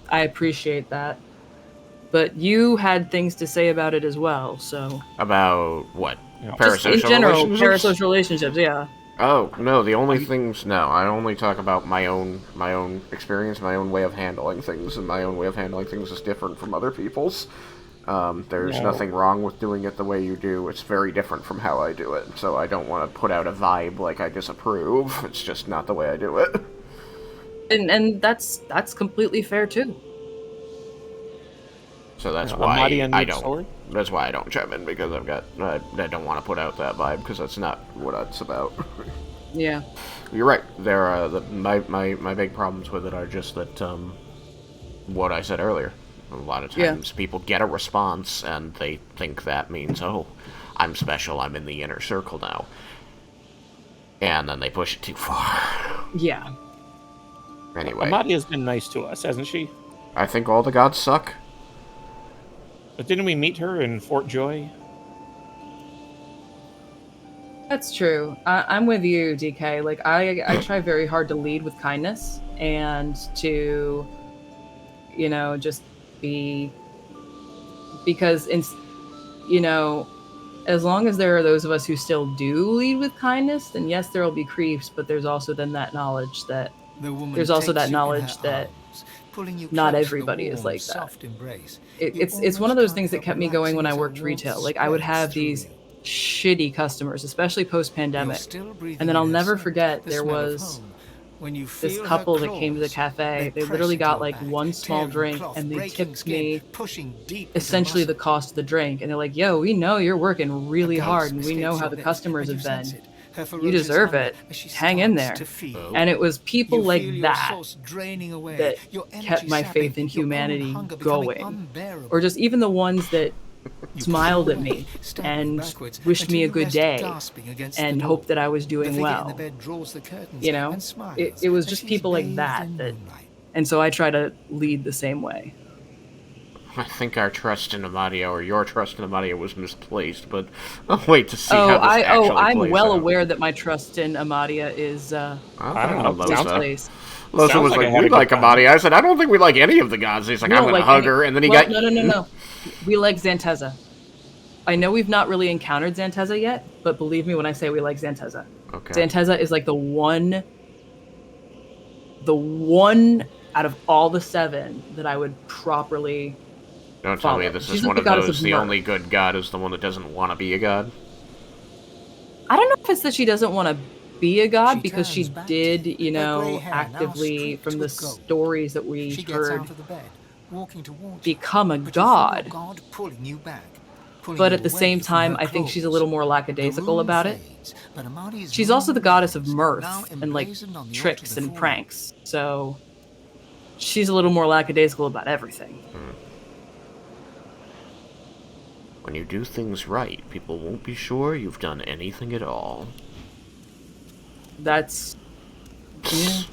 I appreciate that. But you had things to say about it as well, so... About what? Yeah. Just Parasocial in general, relationships? parasocial relationships, yeah. Oh, no, the only things... No, I only talk about my own experience, my own way of handling things, and my own way of handling things is different from other people's. There's No. nothing wrong with doing it the way you do. It's very different from how I do it, so I don't want to put out a vibe like I disapprove. It's just not the way I do it. And that's completely fair, too. So that's Yeah, why Amadia I needs don't. sword? That's why I don't chime in, because I don't want to put out that vibe, because that's not what it's about. Yeah. You're right. My big problems with it are just that what I said earlier. A lot of times people get a response and they think that means, oh, I'm special, I'm in the inner circle now. And then they push it too far. Yeah. Anyway. Amadia's been nice to us, hasn't she? I think all the gods suck. But didn't we meet her in Fort Joy? That's true. I'm with you, DK. Like, I try very hard to lead with kindness and to, you know, just be... Because, you know, as long as there are those of us who still do lead with kindness, then yes, there will be creeps, but there's also then that knowledge that... There's also that knowledge that not everybody is like that. It's one of those things that kept me going when I worked retail. Like, I would have these shitty customers, especially post-pandemic. And then I'll never forget, there was this couple that came to the cafe. They literally got like one small drink and they tipped me essentially the cost of the drink. And they're like, yo, we know you're working really hard and we know how the customers have been. You deserve it. Hang in there. And it was people like that that kept my faith in humanity going. Or just even the ones that smiled at me and wished me a good day and hoped that I was doing well. You know, it was just people like that. And so I try to lead the same way. I think our trust in Amadia, or your trust in Amadia, was misplaced, but I'll wait to see how this actually I'm plays well out. aware that my trust in Amadia is I don't know, misplaced. Loza was like, we like Amadia. I said, I don't think we like any of the gods. He's like, I'm going to hug her, and then he got... No. We like Xanteza. I know we've not really encountered Xanteza yet, but believe me when I say we like Xanteza. Okay. Xanteza is like the one out of all the 7 that I would properly Don't tell me follow. this She's is like one of the goddess those, of the mirth. only good god is the one that doesn't want to be a god. I don't know if it's that she doesn't want to be a god, because she did, you know, actively, from the stories that we heard, become a god. But at the same time, I think she's a little more lackadaisical about it. She's also the goddess of mirth and like tricks and pranks, so she's a little more lackadaisical about everything. When you do things right, people won't be sure you've done anything at all. That's... yeah.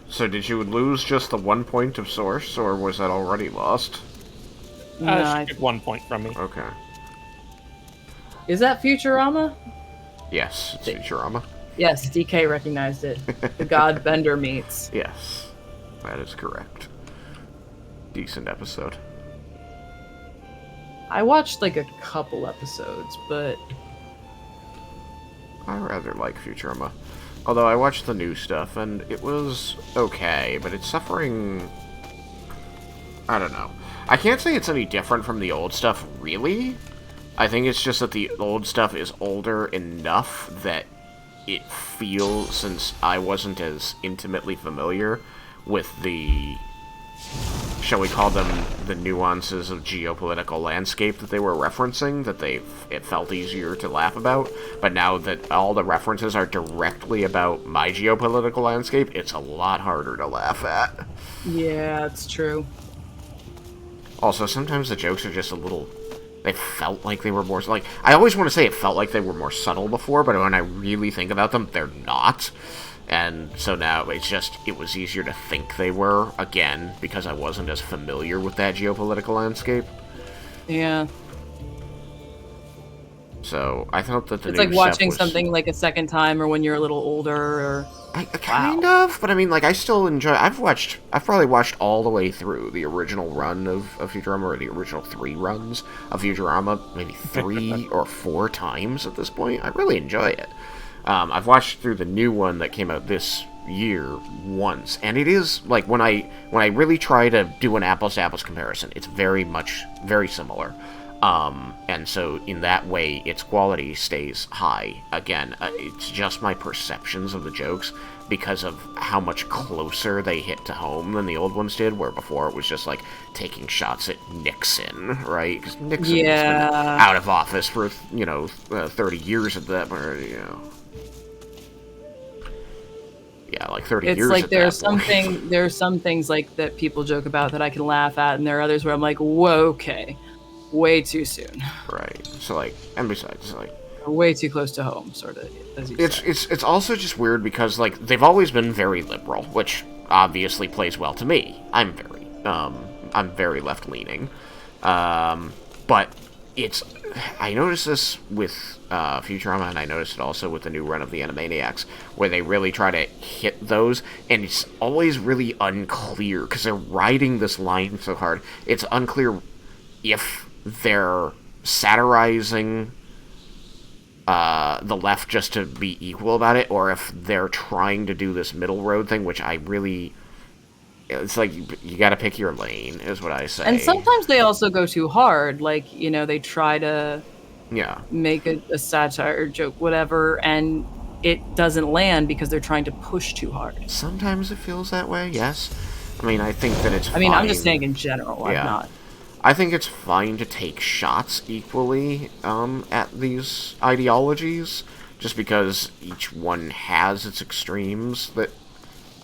So did you lose just the 1 point of source, or was that already lost? She took 1 point from me. Okay. Is that Futurama? Yes, it's Futurama. Yes, DK recognized it. The God Bender meets. Yes, that is correct. Decent episode. I watched like a couple episodes, but... I rather like Futurama. Although I watched the new stuff, and it was okay, but it's suffering... I don't know. I can't say it's any different from the old stuff, really. I think it's just that the old stuff is older enough that it feels, since I wasn't as intimately familiar with the shall we call them, the nuances of geopolitical landscape that they were referencing, that it felt easier to laugh about. But now that all the references are directly about my geopolitical landscape, it's a lot harder to laugh at. Yeah, it's true. Also, sometimes the jokes are just a little... They felt like they were more... Like, I always want to say it felt like they were more subtle before, but when I really think about them, they're not. And so now it was easier to think they were, again, because I wasn't as familiar with that geopolitical landscape. Yeah. So I thought that it's like watching something like a second time, or when you're a little older, or... kind of, but I mean, like, I still enjoy... I've probably watched all the way through the original run of Futurama, or the original 3 runs of Futurama, maybe 3 or 4 times at this point. I really enjoy it. I've watched through the new one that came out this year once, and it is, like, when I really try to do an apples-to-apples comparison, it's very similar. And so in that way, its quality stays high. Again, it's just my perceptions of the jokes because of how much closer they hit to home than the old ones did, where before it was just like taking shots at Nixon, right? Because Nixon has been out of office for, 30 years at that, or, yeah, like 30 years. It's like there's some things like that people joke about that I can laugh at, and there are others where I'm like, whoa, okay. Way too soon. Right. So, like, and besides, like... Way too close to home, sort of, as you say. It's also just weird because, like, they've always been very liberal, which obviously plays well to me. I'm very left-leaning. But I noticed this with Futurama, and I noticed it also with the new run of the Animaniacs, where they really try to hit those, and it's always really unclear, because they're riding this line so hard. It's unclear if they're satirizing the left just to be equal about it, or if they're trying to do this middle road thing, which it's like, you gotta pick your lane, is what I say. And sometimes they also go too hard, like, they try to make a satire joke, whatever, and it doesn't land because they're trying to push too hard. Sometimes it feels that way, yes. I mean, I think that it's fine. I'm just saying in general, I'm not. I think it's fine to take shots equally at these ideologies, just because each one has its extremes that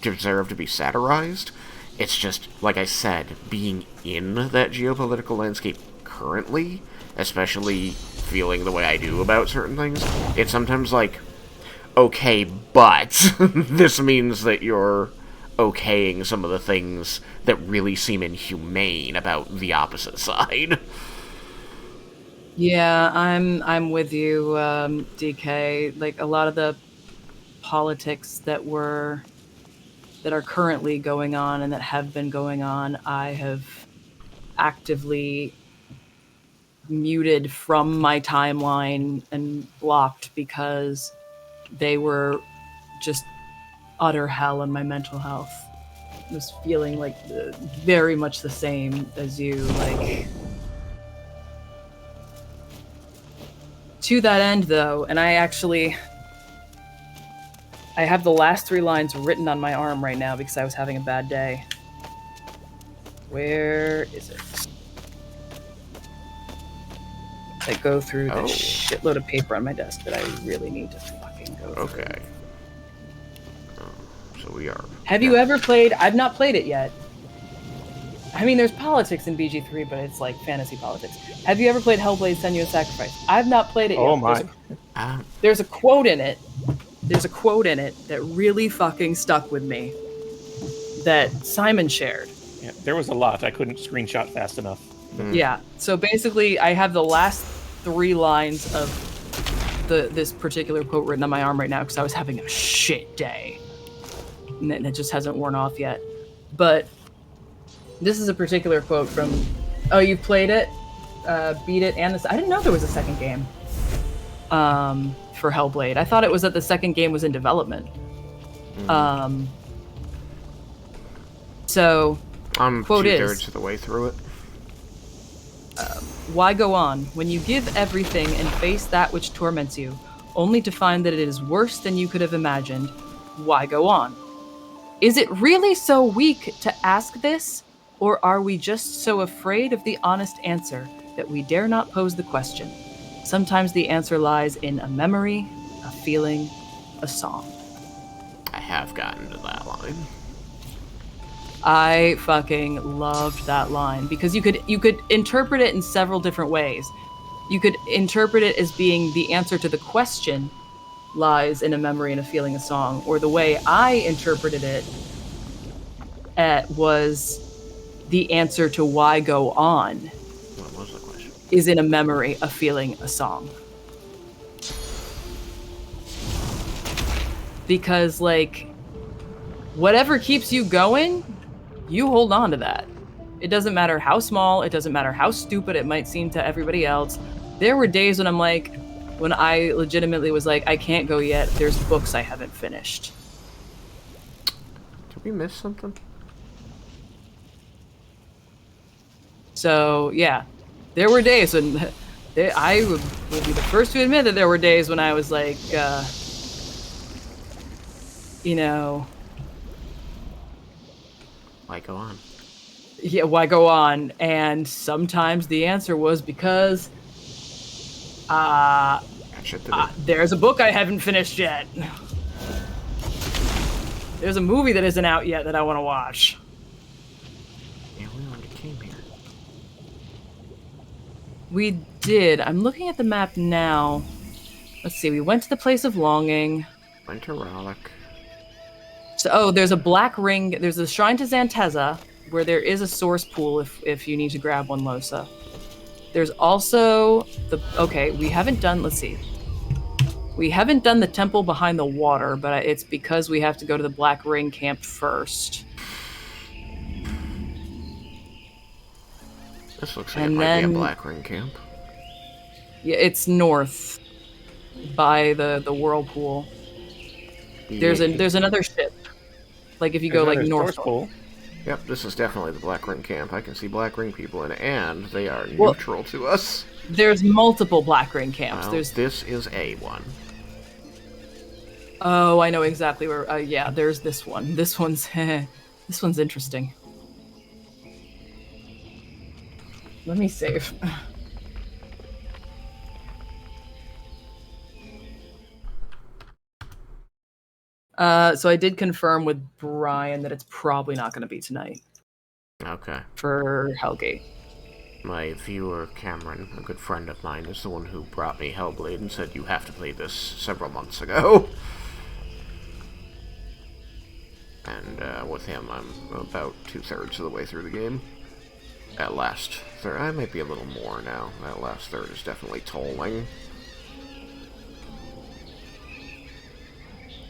deserve to be satirized. It's just, like I said, being in that geopolitical landscape currently, especially feeling the way I do about certain things, it's sometimes like, okay, but this means that you're okaying some of the things that really seem inhumane about the opposite side. Yeah, I'm with you, DK. Like, a lot of the politics that are currently going on and that have been going on, I have actively muted from my timeline and blocked because they were just utter hell on my mental health. I was feeling like very much the same as you. Like, to that end, though, and I have the last 3 lines written on my arm right now because I was having a bad day. Where is it? I go through the shitload of paper on my desk that I really need to fucking go through. Okay. So we are... Have you ever played... I've not played it yet. I mean, there's politics in BG3, but it's like fantasy politics. Have you ever played Hellblade: Senua's Sacrifice? I've not played it yet. Oh my. There's a quote in it. There's a quote in it that really fucking stuck with me that Simon shared. Yeah, there was a lot. I couldn't screenshot fast enough. Yeah. So basically, I have the last 3 lines of this particular quote written on my arm right now because I was having a shit day. And it just hasn't worn off yet. But this is a particular quote from... Oh, you played it? Beat it, and this... I didn't know there was a second game for Hellblade. I thought it was that the second game was in development. So, I'm quote 2/3 of the way through it. Why go on when you give everything and face that which torments you, only to find that it is worse than you could have imagined? Why go on? Is it really so weak to ask this? Or are we just so afraid of the honest answer that we dare not pose the question? Sometimes the answer lies in a memory, a feeling, a song. I have gotten to that line. I fucking loved that line because you could interpret it in several different ways. You could interpret it as being the answer to the question lies in a memory and a feeling, a song, or the way I interpreted it was the answer to why go on. What was the question? Is in a memory, a feeling, a song. Because, like, whatever keeps you going, you hold on to that. It doesn't matter how small, it doesn't matter how stupid it might seem to everybody else. There were days when when I legitimately was like, I can't go yet, there's books I haven't finished. Did we miss something? So, yeah. There were days when I will be the first to admit that there were days when I was like, you know... Why go on? Yeah, why go on? And sometimes the answer was because there's a book I haven't finished yet. There's a movie that isn't out yet that I want to watch. Yeah, we already came here. We did. I'm looking at the map now. Let's see. We went to the Place of Longing. Went to Rollick. So, there's a black ring. There's a shrine to Zanteza, where there is a source pool if you need to grab one, Losa. There's also we haven't done, let's see. We haven't done the temple behind the water, but it's because we have to go to the Black Ring camp first. This looks like it might be a Black Ring camp. Yeah, it's north by the whirlpool. There's another ship. Like if you go like north. Pool. Yep, this is definitely the Black Ring camp. I can see Black Ring people in it, and they are neutral to us. There's multiple Black Ring camps. Well, this is A1. Oh, I know exactly where. Yeah, there's this one. This one's interesting. Let me save. So I did confirm with Brian that it's probably not going to be tonight. Okay. For Hellgate. My viewer, Cameron, a good friend of mine, is the one who brought me Hellblade and said you have to play this several months ago. And with him, I'm about 2/3 of the way through the game. That last third, I might be a little more now. That last third is definitely tolling.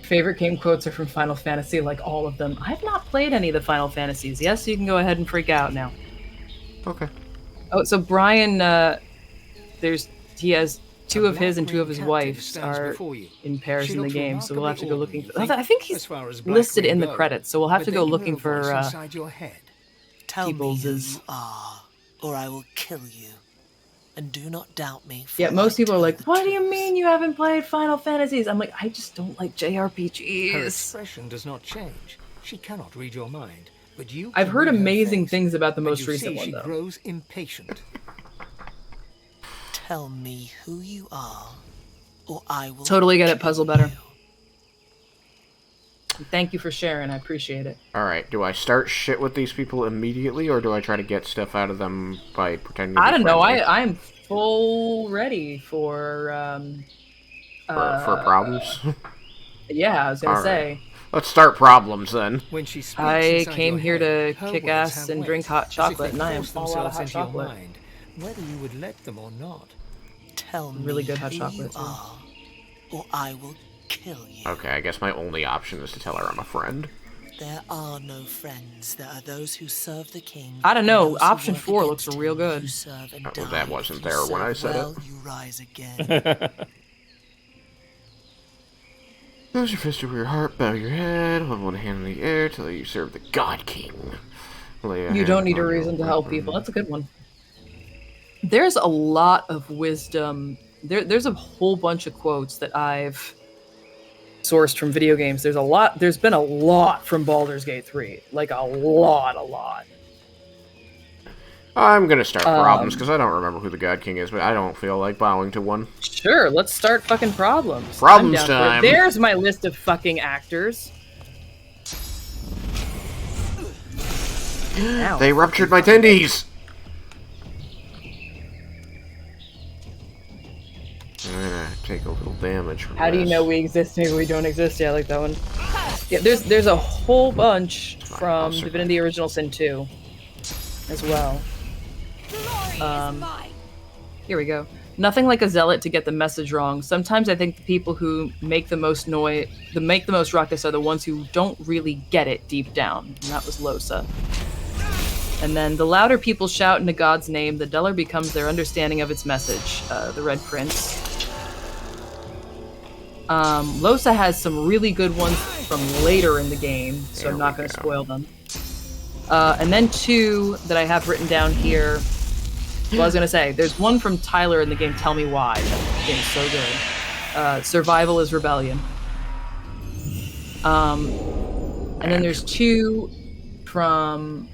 Favorite game quotes are from Final Fantasy, like all of them. I've not played any of the Final Fantasies. Yes, you can go ahead and freak out now. Okay. Oh, so Brian, he has two of his and two of his wives are in pairs in the game, so we'll have to go looking for... I think he's listed in the credits, so we'll have to go looking for Tell me who you are, or I will kill you. And do not doubt me. Yeah, most people are like, what do you mean you haven't played Final Fantasies? I'm like, I just don't like JRPGs. Her expression does not change. She cannot read your mind, but you. I've heard amazing things about the most recent one, she though. grows impatient. Tell me who you are, or I will. Totally get it, Puzzle better. Thank you for sharing. I appreciate it. Alright, do I start shit with these people immediately, or do I try to get stuff out of them by pretending to be don't know. friendly? I'm full ready for problems? Yeah, I was going to say. Let's start problems, then. When she speaks I came here to kick ass and drink hot chocolate, and I am all out of hot chocolate. Mind, whether you would let them or not. Tell me really good hot who chocolate, you are, or I will kill you. Okay, I guess my only option is to tell her I'm a friend. There are no friends. There are those who serve the king. I don't know. Option 4 looks real good. That wasn't there when I said it. You rise again. Close your fist over your heart, bow your head, hold one hand in the air till you serve the God King. You don't need a reason to help people. That's a good one. There's a lot of wisdom. There's a whole bunch of quotes that I've sourced from video games. There's been a lot from Baldur's Gate 3. Like a lot. I'm gonna start problems, because I don't remember who the God King is, but I don't feel like bowing to one. Sure, let's start fucking problems. Problems I'm down for it. time. There's my list of fucking actors. Ow. They ruptured my tendies! I'm gonna take a little damage from How do you know we exist? Maybe we don't exist. Yeah, I like that one. Yeah, there's a whole bunch from Divinity Original Sin 2 as well. Here we go. Nothing like a zealot to get the message wrong. Sometimes I think the people who make the most noise, make the most ruckus, are the ones who don't really get it deep down. And that was Losa. And then the louder people shout into God's name, the duller becomes their understanding of its message. The Red Prince. Losa has some really good ones from later in the game, so I'm not going to spoil them. And then two that I have written down here. Well, I was going to say, there's one from Tyler in the game, Tell Me Why. That game is so good. Survival is Rebellion. And then there's two from...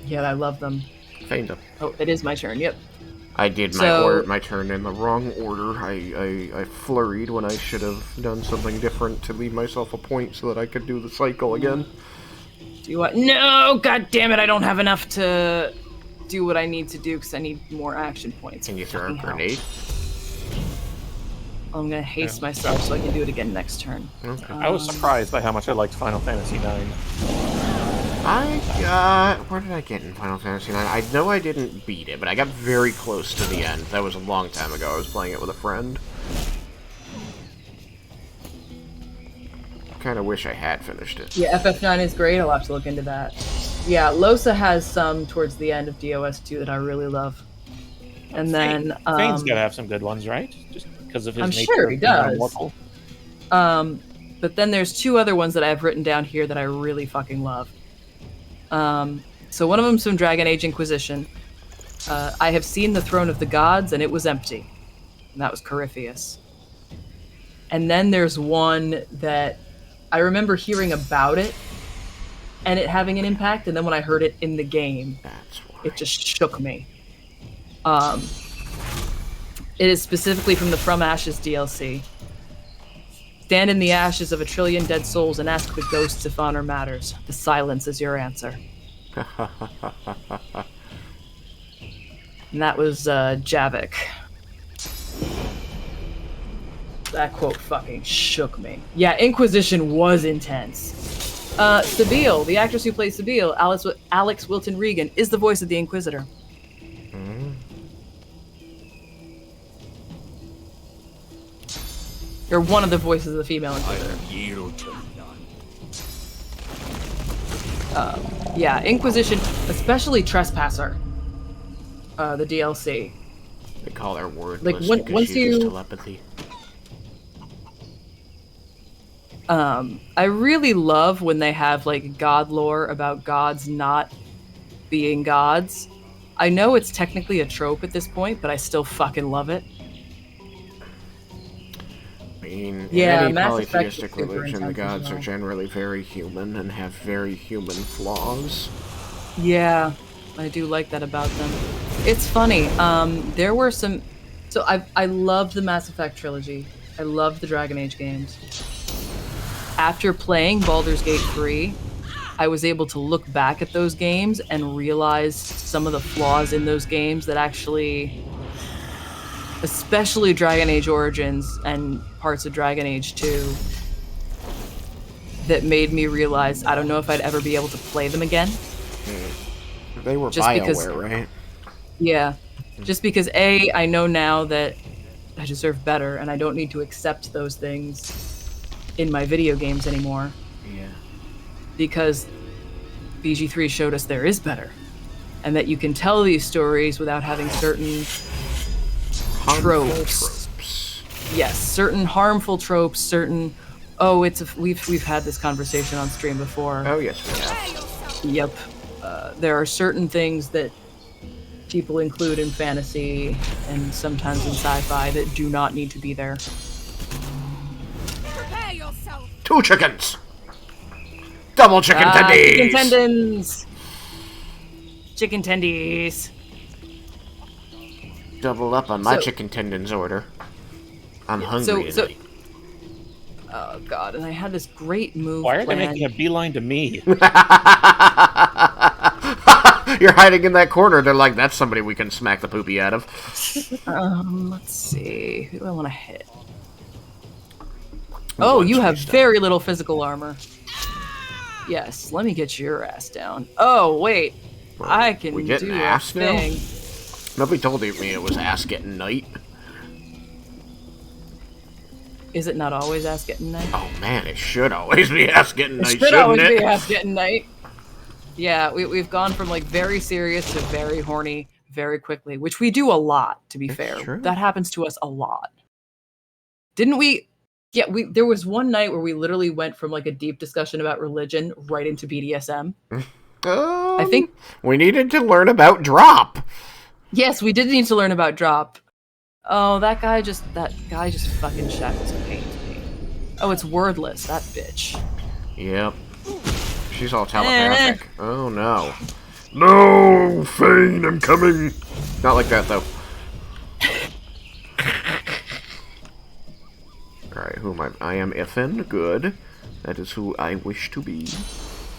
yeah, I love them. Feinda. Oh, it is my turn, yep. I did my turn in the wrong order. I flurried when I should have done something different to leave myself a point so that I could do the cycle again. Do you what? No! God damn it, I don't have enough to do what I need to do because I need more action points. Can you throw a grenade? I'm gonna haste myself so I can do it again next turn. Okay. I was surprised by how much I liked Final Fantasy IX. Where did I get in Final Fantasy IX? I know I didn't beat it, but I got very close to the end. That was a long time ago. I was playing it with a friend. Kind of wish I had finished it. Yeah, FF9 is great. I'll have to look into that. Yeah, Losa has some towards the end of DOS 2 that I really love. And then... Fane's gotta have some good ones, right? Just because of his I'm nature sure he of being does. immortal. But then there's two other ones that I have written down here that I really fucking love. So one of them's from Dragon Age Inquisition. I have seen the Throne of the Gods, and it was empty. And that was Corypheus. And then there's one that I remember hearing about it, and it having an impact, and then when I heard it in the game, it just shook me. It is specifically from the From Ashes DLC. Stand in the ashes of a trillion dead souls and ask the ghosts if honor matters. The silence is your answer. And that was Javik. That quote fucking shook me. Yeah, Inquisition was intense. Sabine, the actress who plays Sabine, Alex Wilton Regan, is the voice of the Inquisitor. You're one of the voices of the female Inquisitor. Yeah, Inquisition, especially Trespasser. The DLC. They call her wordless like because once she uses you telepathy. I really love when they have like god lore about gods not being gods. I know it's technically a trope at this point, but I still fucking love it. I mean, Yeah, in any Mass Effect polytheistic is super religion, the intense as gods are well. generally very human and have very human flaws. Yeah, I do like that about them. It's funny. There were some. So I loved the Mass Effect trilogy. I loved the Dragon Age games. After playing Baldur's Gate 3, I was able to look back at those games and realize some of the flaws in those games that actually, especially Dragon Age Origins and parts of Dragon Age 2, that made me realize I don't know if I'd ever be able to play them again. They were Just because- BioWare, right? Yeah. Just because A, I know now that I deserve better and I don't need to accept those things in my video games anymore. Yeah. Because BG3 showed us there is better. And that you can tell these stories without having certain tropes. Yes, certain harmful tropes, certain we've had this conversation on stream before. Oh yes, we have. Yep. There are certain things that people include in fantasy and sometimes in sci-fi that do not need to be there. Prepare yourself. 2 chickens! Double chicken tendies! Chicken tendons! Chicken tendies. Double up on my chicken tendons order. I'm hungry tonight. Oh god, and I had this great move. Why are they making a beeline to me? You're hiding in that corner. They're like, that's somebody we can smack the poopy out of. Let's see. Who do I want to hit? Oh, you have very little physical armor. Yes, let me get your ass down. Oh, wait. Well, I can we do getting a ass thing. Now? Nobody told me it was ass getting night. Is it not always ass getting night? Oh man, it should always be ass getting night, It should always shouldn't be it? ass getting night. Yeah, we've gone from like very serious to very horny very quickly, which we do a lot, to be fair. True. That happens to us a lot. Didn't we? Yeah, there was one night where we literally went from like a deep discussion about religion right into BDSM. I think we needed to learn about drop. Yes, we did need to learn about drop. Oh, that guy just fucking shackles and pains me. Oh, it's wordless, that bitch. Yep. She's all telepathic. Oh no. No, Fane, I'm coming. Not like that though. Alright, who am I? I am Ethan. Good. That is who I wish to be.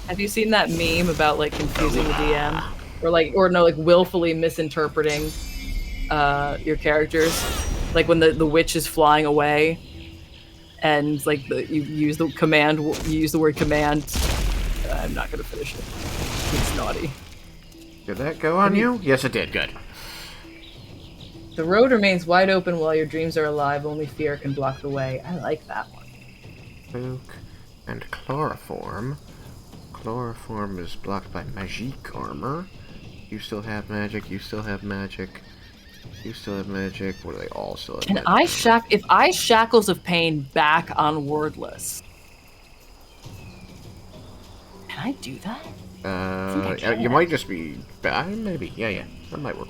Have you seen that meme about like confusing the DM? Or like willfully misinterpreting your characters? Like when the witch is flying away and like you use the word command. I'm not gonna finish it. It's naughty. Did that go on you? Yes, it did. Good. The road remains wide open while your dreams are alive. Only fear can block the way. I like that one. Luke and chloroform. Chloroform is blocked by magic armor. You still have magic. You still have magic. You still have magic. What do they all still have? Can I if I shackles of pain back on wordless? Can I do that? You might just be... maybe. Yeah. That might work.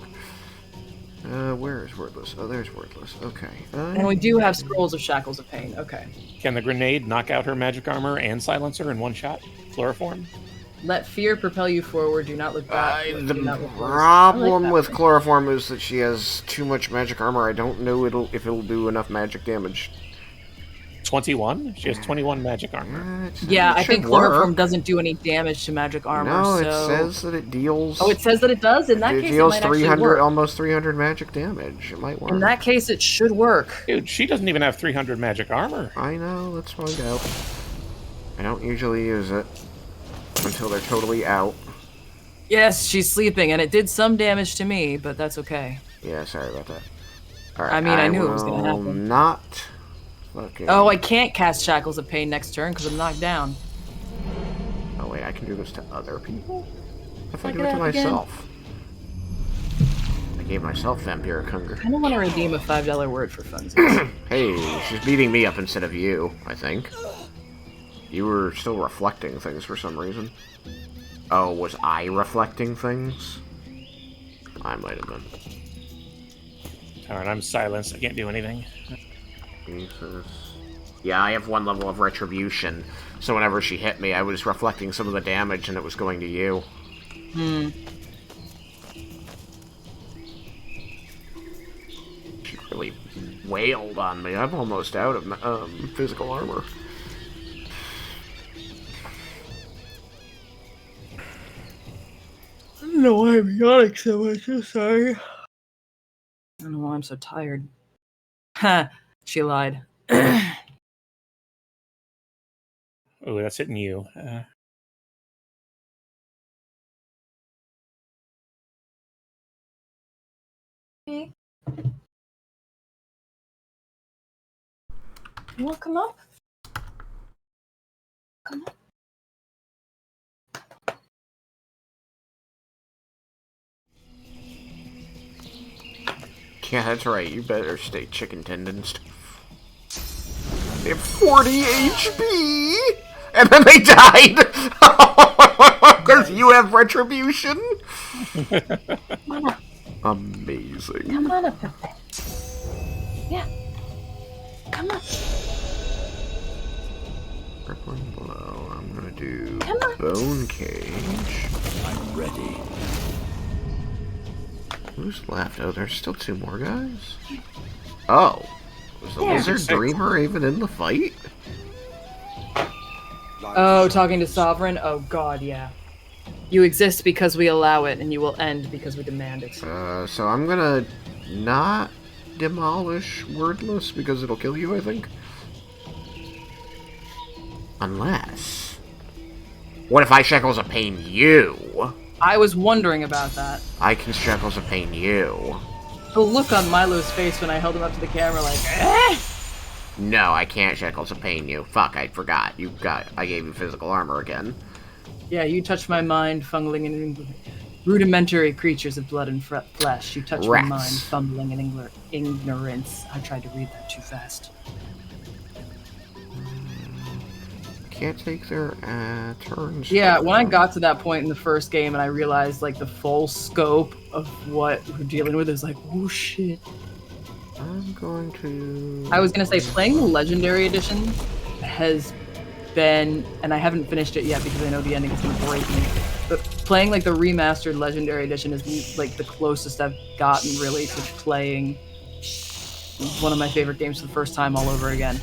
Where is Wordless? Oh, there's Wordless. Okay. And we do have scrolls of shackles of pain. Okay. Can the grenade knock out her magic armor and silencer in one shot? Chloroform? Let fear propel you forward. Do not look back. The problem with chloroform is that she has too much magic armor. I don't know if it'll do enough magic damage. 21? She has 21 magic armor. Yeah, I think chloroform doesn't do any damage to magic armor. No, so... it says that it deals... Oh, it says that it does? In that case, deals it might actually work. Almost 300 magic damage. It might work. In that case, it should work. Dude, she doesn't even have 300 magic armor. I know, let's find out. I don't usually use it until they're totally out. Yes, she's sleeping, and it did some damage to me, but that's okay. Yeah, sorry about that. All right, I mean, I knew it was going to happen. Not... fucking... Oh, I can't cast Shackles of Pain next turn because I'm knocked down. Oh, wait, I can do this to other people? If I do it to myself. I gave myself vampiric hunger. I kind of want to redeem a $5 word for funsies. Hey, she's beating me up instead of you, I think. You were still reflecting things for some reason. Oh, was I reflecting things? I might have been. Alright, I'm silenced. I can't do anything. Jesus. Yeah, I have one level of retribution, so whenever she hit me, I was reflecting some of the damage and it was going to you. She really wailed on me. I'm almost out of physical armor. I don't know why I'm yawning so much. I'm sorry. I don't know why I'm so tired. Ha! She lied. Oh, that's hitting you. You want to come up? Come on. Yeah, that's right. You better stay chicken tendons. They have 40 HP! And then they died! Because you have retribution? Amazing. Come on up, Pepe. Yeah. Come on. Crippling blow. I'm gonna do Come on. bone cage. I'm ready. Who's left? Oh, there's still 2 more guys? Oh. Was the Lizard Dreamer even in the fight? Oh, talking to Sovereign? Oh god, yeah. You exist because we allow it, and you will end because we demand it. So I'm gonna not demolish Wordless because it'll kill you, I think. Unless... What if I Shackles of Pain you? I was wondering about that. I can Shackles of Pain you. The look on Milo's face when I held him up to the camera like, eh? No, I can't Shackles of Pain you. Fuck, I forgot. I gave you physical armor again. Yeah, you touch my mind, fumbling in rudimentary creatures of blood and flesh. You touch my mind, fumbling in ignorance. I tried to read that too fast. Can't take their turns. Yeah, when I got to that point in the first game and I realized like the full scope of what we're dealing with is like, oh shit. I'm going to... I was gonna say, playing the Legendary Edition has been, and I haven't finished it yet because I know the ending is gonna break me, but playing like the remastered Legendary Edition is like the closest I've gotten really to playing one of my favorite games for the first time all over again.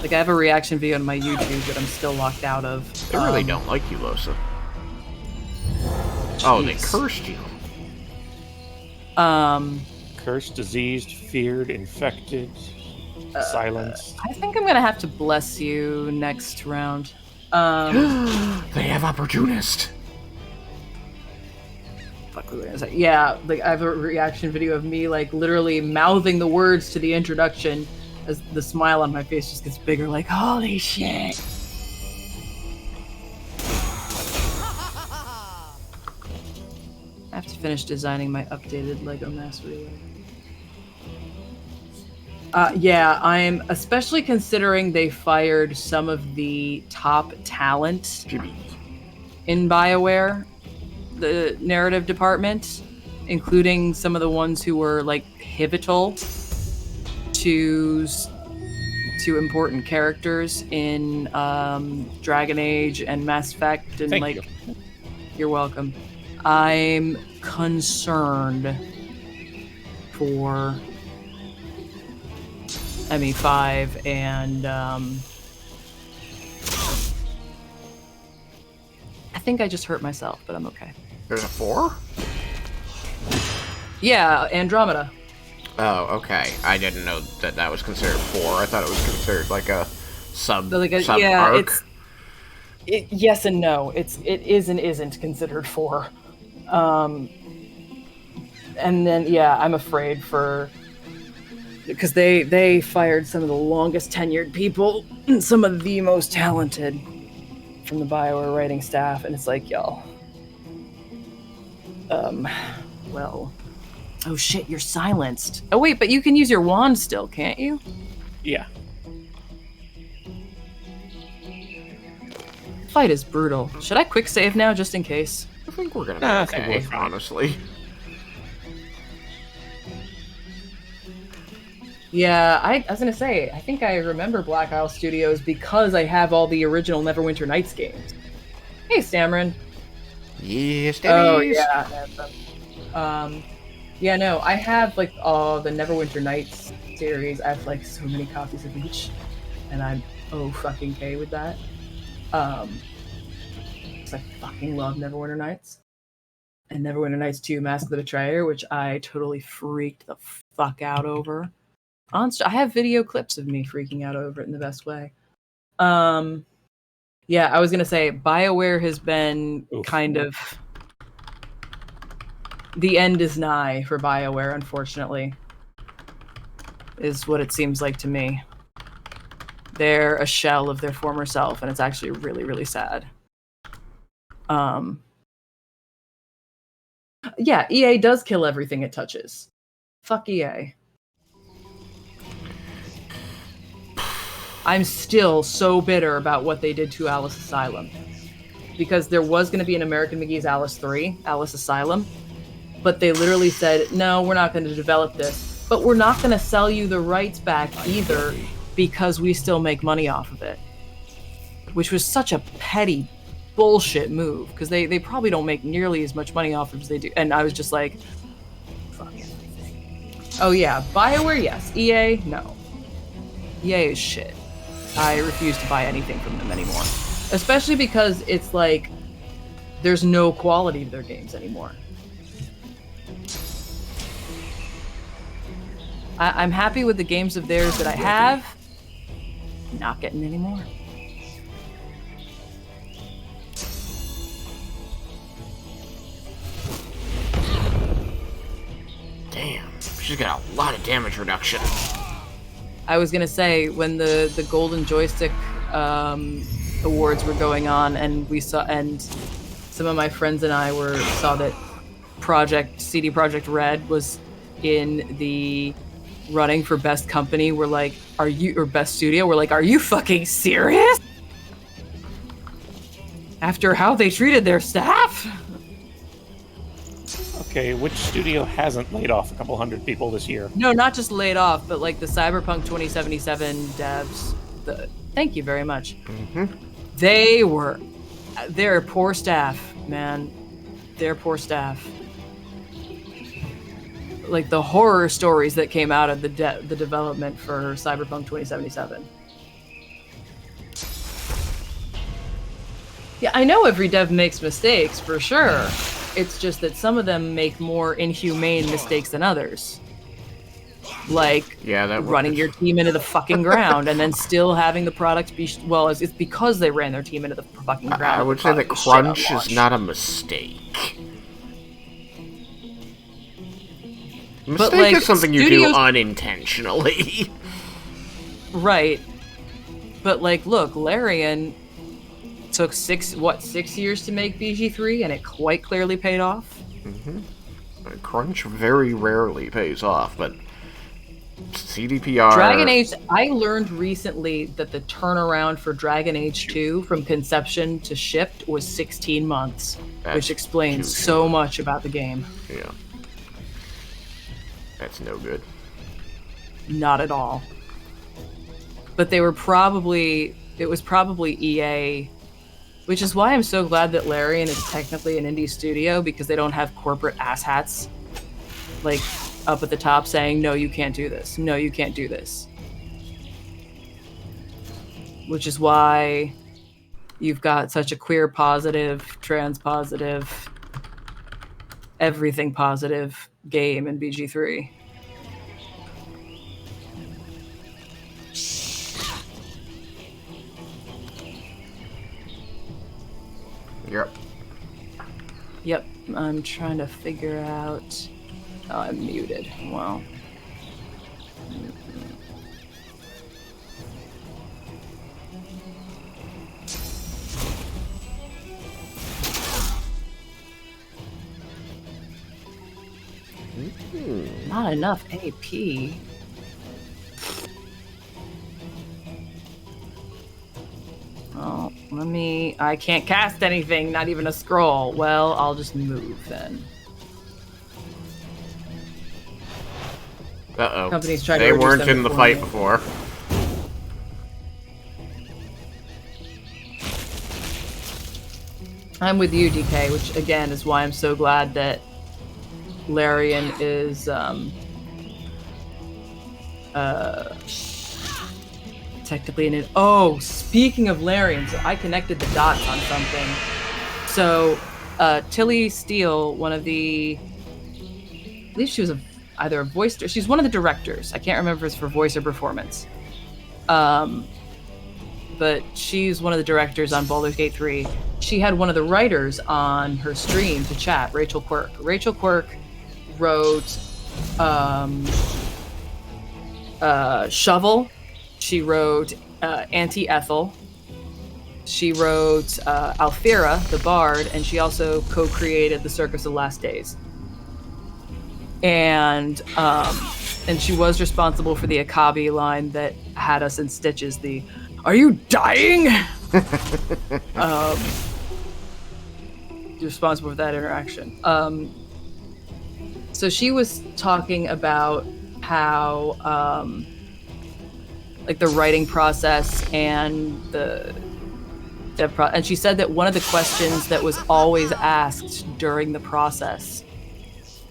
Like, I have a reaction video on my YouTube that I'm still locked out of. They really don't like you, Losa. Oh, they cursed you. Cursed, diseased, feared, infected, silenced. I think I'm gonna have to bless you next round. They have Opportunist. Fuck, what was I gonna say? Yeah, like, I have a reaction video of me, like, literally mouthing the words to the introduction as the smile on my face just gets bigger, like, holy shit! I have to finish designing my updated Lego Mastery. Yeah, I'm especially considering they fired some of the top talent in BioWare, the narrative department, including some of the ones who were, like, pivotal to important characters in Dragon Age and Mass Effect, and Thank you. You're welcome. I'm concerned for ME5 and I think I just hurt myself, but I'm okay. There's a 4? Yeah, Andromeda. Oh, okay. I didn't know that that was considered 4. I thought it was considered like a sub yeah, arc. Yes and no. It is and isn't considered 4. And then yeah, I'm afraid because they fired some of the longest tenured people and some of the most talented from the BioWare writing staff, and it's like, y'all. Well. Oh shit, you're silenced. Oh wait, but you can use your wand still, can't you? Yeah. Fight is brutal. Should I quick save now, just in case? I think we're gonna be okay, honestly. Yeah, I was gonna say, I think I remember Black Isle Studios because I have all the original Neverwinter Nights games. Hey, Stamrin. Yes, Oh, yeah. Yeah, no, I have, like, all the Neverwinter Nights series. I have, like, so many copies of each, and I'm fucking-K with that. Because I fucking love Neverwinter Nights. And Neverwinter Nights 2, Mask of the Betrayer, which I totally freaked the fuck out over. I have video clips of me freaking out over it in the best way. Yeah, I was gonna say, BioWare has been kind of... The end is nigh for BioWare, unfortunately. Is what it seems like to me. They're a shell of their former self, and it's actually really, really sad. Yeah, EA does kill everything it touches. Fuck EA. I'm still so bitter about what they did to Alice Asylum. Because there was going to be an American McGee's Alice 3, Alice Asylum, but they literally said, no, we're not going to develop this, but we're not going to sell you the rights back either because we still make money off of it. Which was such a petty bullshit move, because they probably don't make nearly as much money off of it as they do. And I was just like, fuck everything. Oh yeah, BioWare, yes. EA, no. EA is shit. I refuse to buy anything from them anymore. Especially because it's like, there's no quality to their games anymore. I'm happy with the games of theirs that I have. Not getting any more. Damn, she's got a lot of damage reduction. I was gonna say, when the Golden Joystick awards were going on, and some of my friends and I saw that CD Projekt Red was in the running for best company. We're like, or best studio? We're like, are you fucking serious? After how they treated their staff? Okay, which studio hasn't laid off a couple hundred people this year? No, not just laid off, but like the Cyberpunk 2077 devs. Thank you very much. They're poor staff, man. They're poor staff. Like the horror stories that came out of the development for Cyberpunk 2077. Yeah, I know every dev makes mistakes, for sure. It's just that some of them make more inhumane mistakes than others. Like running your team into the fucking ground and then still having the product be... Well, it's because they ran their team into the fucking ground. I would say that crunch is not a mistake. Mistake is something you do unintentionally. Right. But like, look, Larian took 6 years to make BG3, and it quite clearly paid off. Crunch very rarely pays off, but CDPR... Dragon Age, I learned recently that the turnaround for Dragon Age 2 from conception to shipped was 16 months, which explains so much about the game. Yeah. That's no good. Not at all. But it was probably EA, which is why I'm so glad that Larian is technically an indie studio, because they don't have corporate asshats like up at the top saying, no, you can't do this. No, you can't do this. Which is why you've got such a queer positive, trans positive, everything positive game in BG3. Yep, I'm trying to figure out... Oh, I'm muted. Wow. Not enough AP. Oh, I can't cast anything, not even a scroll. Well, I'll just move then. Uh-oh. Companies try to they reduce weren't them in the before fight me. before. I'm with you, DK, which again is why I'm so glad that Larian is technically in it. Oh, speaking of Larian, so I connected the dots on something. So Tilly Steele, one of the, I believe she was either a voice, she's one of the directors. I can't remember if it's for voice or performance. But she's one of the directors on Baldur's Gate 3. She had one of the writers on her stream to chat, Rachel Quirk. Rachel Quirk wrote Shovel. She wrote Auntie Ethel. She wrote Alfira, the Bard, and she also co-created The Circus of Last Days. And she was responsible for the Akabi line that had us in stitches. The "Are you dying?" Responsible for that interaction. So she was talking about how like the writing process and the dev and she said that one of the questions that was always asked during the process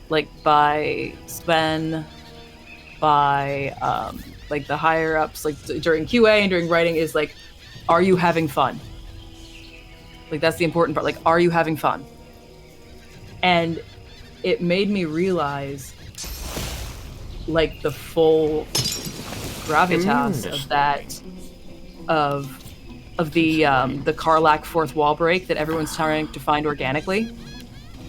like by Sven, by like the higher ups, like during QA and during writing, is like, are you having fun? Like that's the important part. Like, are you having fun? And it made me realize like the full gravitas of that, of the Karlak fourth wall break that everyone's trying to find organically.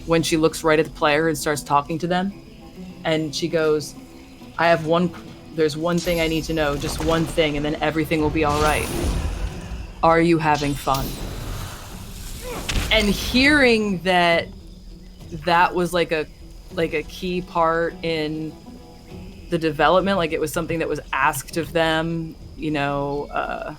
When she looks right at the player and starts talking to them, and she goes, there's one thing I need to know, just one thing, and then everything will be all right. Are you having fun? And hearing that was like a key part in the development, like it was something that was asked of them, you know,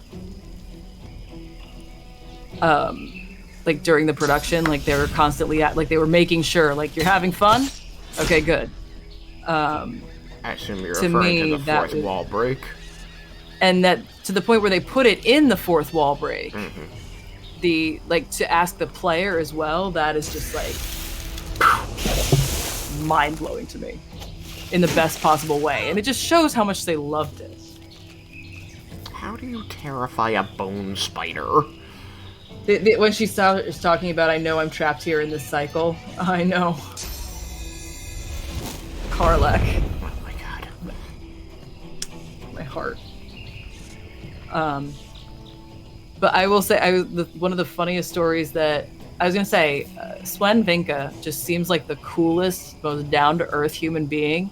like during the production, like they were constantly like they were making sure, like, you're having fun? Okay, good. I assume you're referring to the fourth wall break. And that to the point where they put it in the fourth wall break. Mm-hmm. The like to ask the player as well, that is just like mind blowing to me in the best possible way. And it just shows how much they loved it. How do you terrify a bone spider? When she is talking about, I know I'm trapped here in this cycle. I know. Karlak. Oh my god. My heart. But I will say, one of the funniest stories that I was gonna say, Sven Vinka just seems like the coolest, most down-to-earth human being.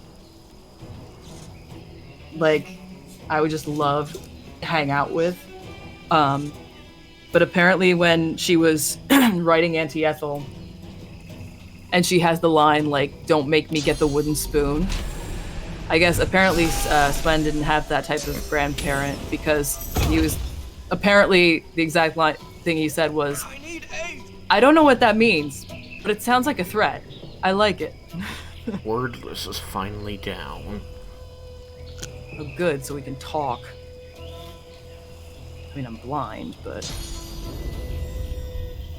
Like, I would just love to hang out with. But apparently when she was writing Auntie Ethel, and she has the line, like, don't make me get the wooden spoon. I guess apparently Sven didn't have that type of grandparent, because he was, apparently the exact thing he said was, I don't know what that means, but it sounds like a threat. I like it. Wordless is finally down. Oh, good, so we can talk. I mean, I'm blind, but...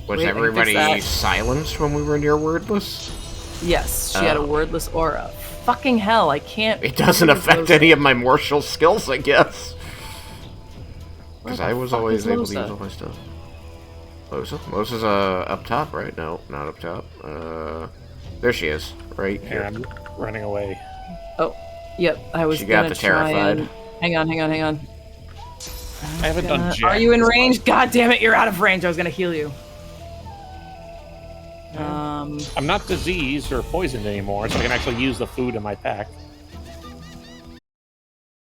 Was everybody silenced when we were near wordless? Yes, she had a wordless aura. Fucking hell, I can't... It doesn't affect any of my martial skills, I guess. Because I was always able to use all my stuff. Losa? Losa's up top, right? No, not up top. There she is, right here. Yeah, I'm running away. Oh, yep, I was gonna terrified. Hang on. I haven't done jack. Are you in range? God damn it, you're out of range. I was gonna heal you. I'm not diseased or poisoned anymore, so I can actually use the food in my pack.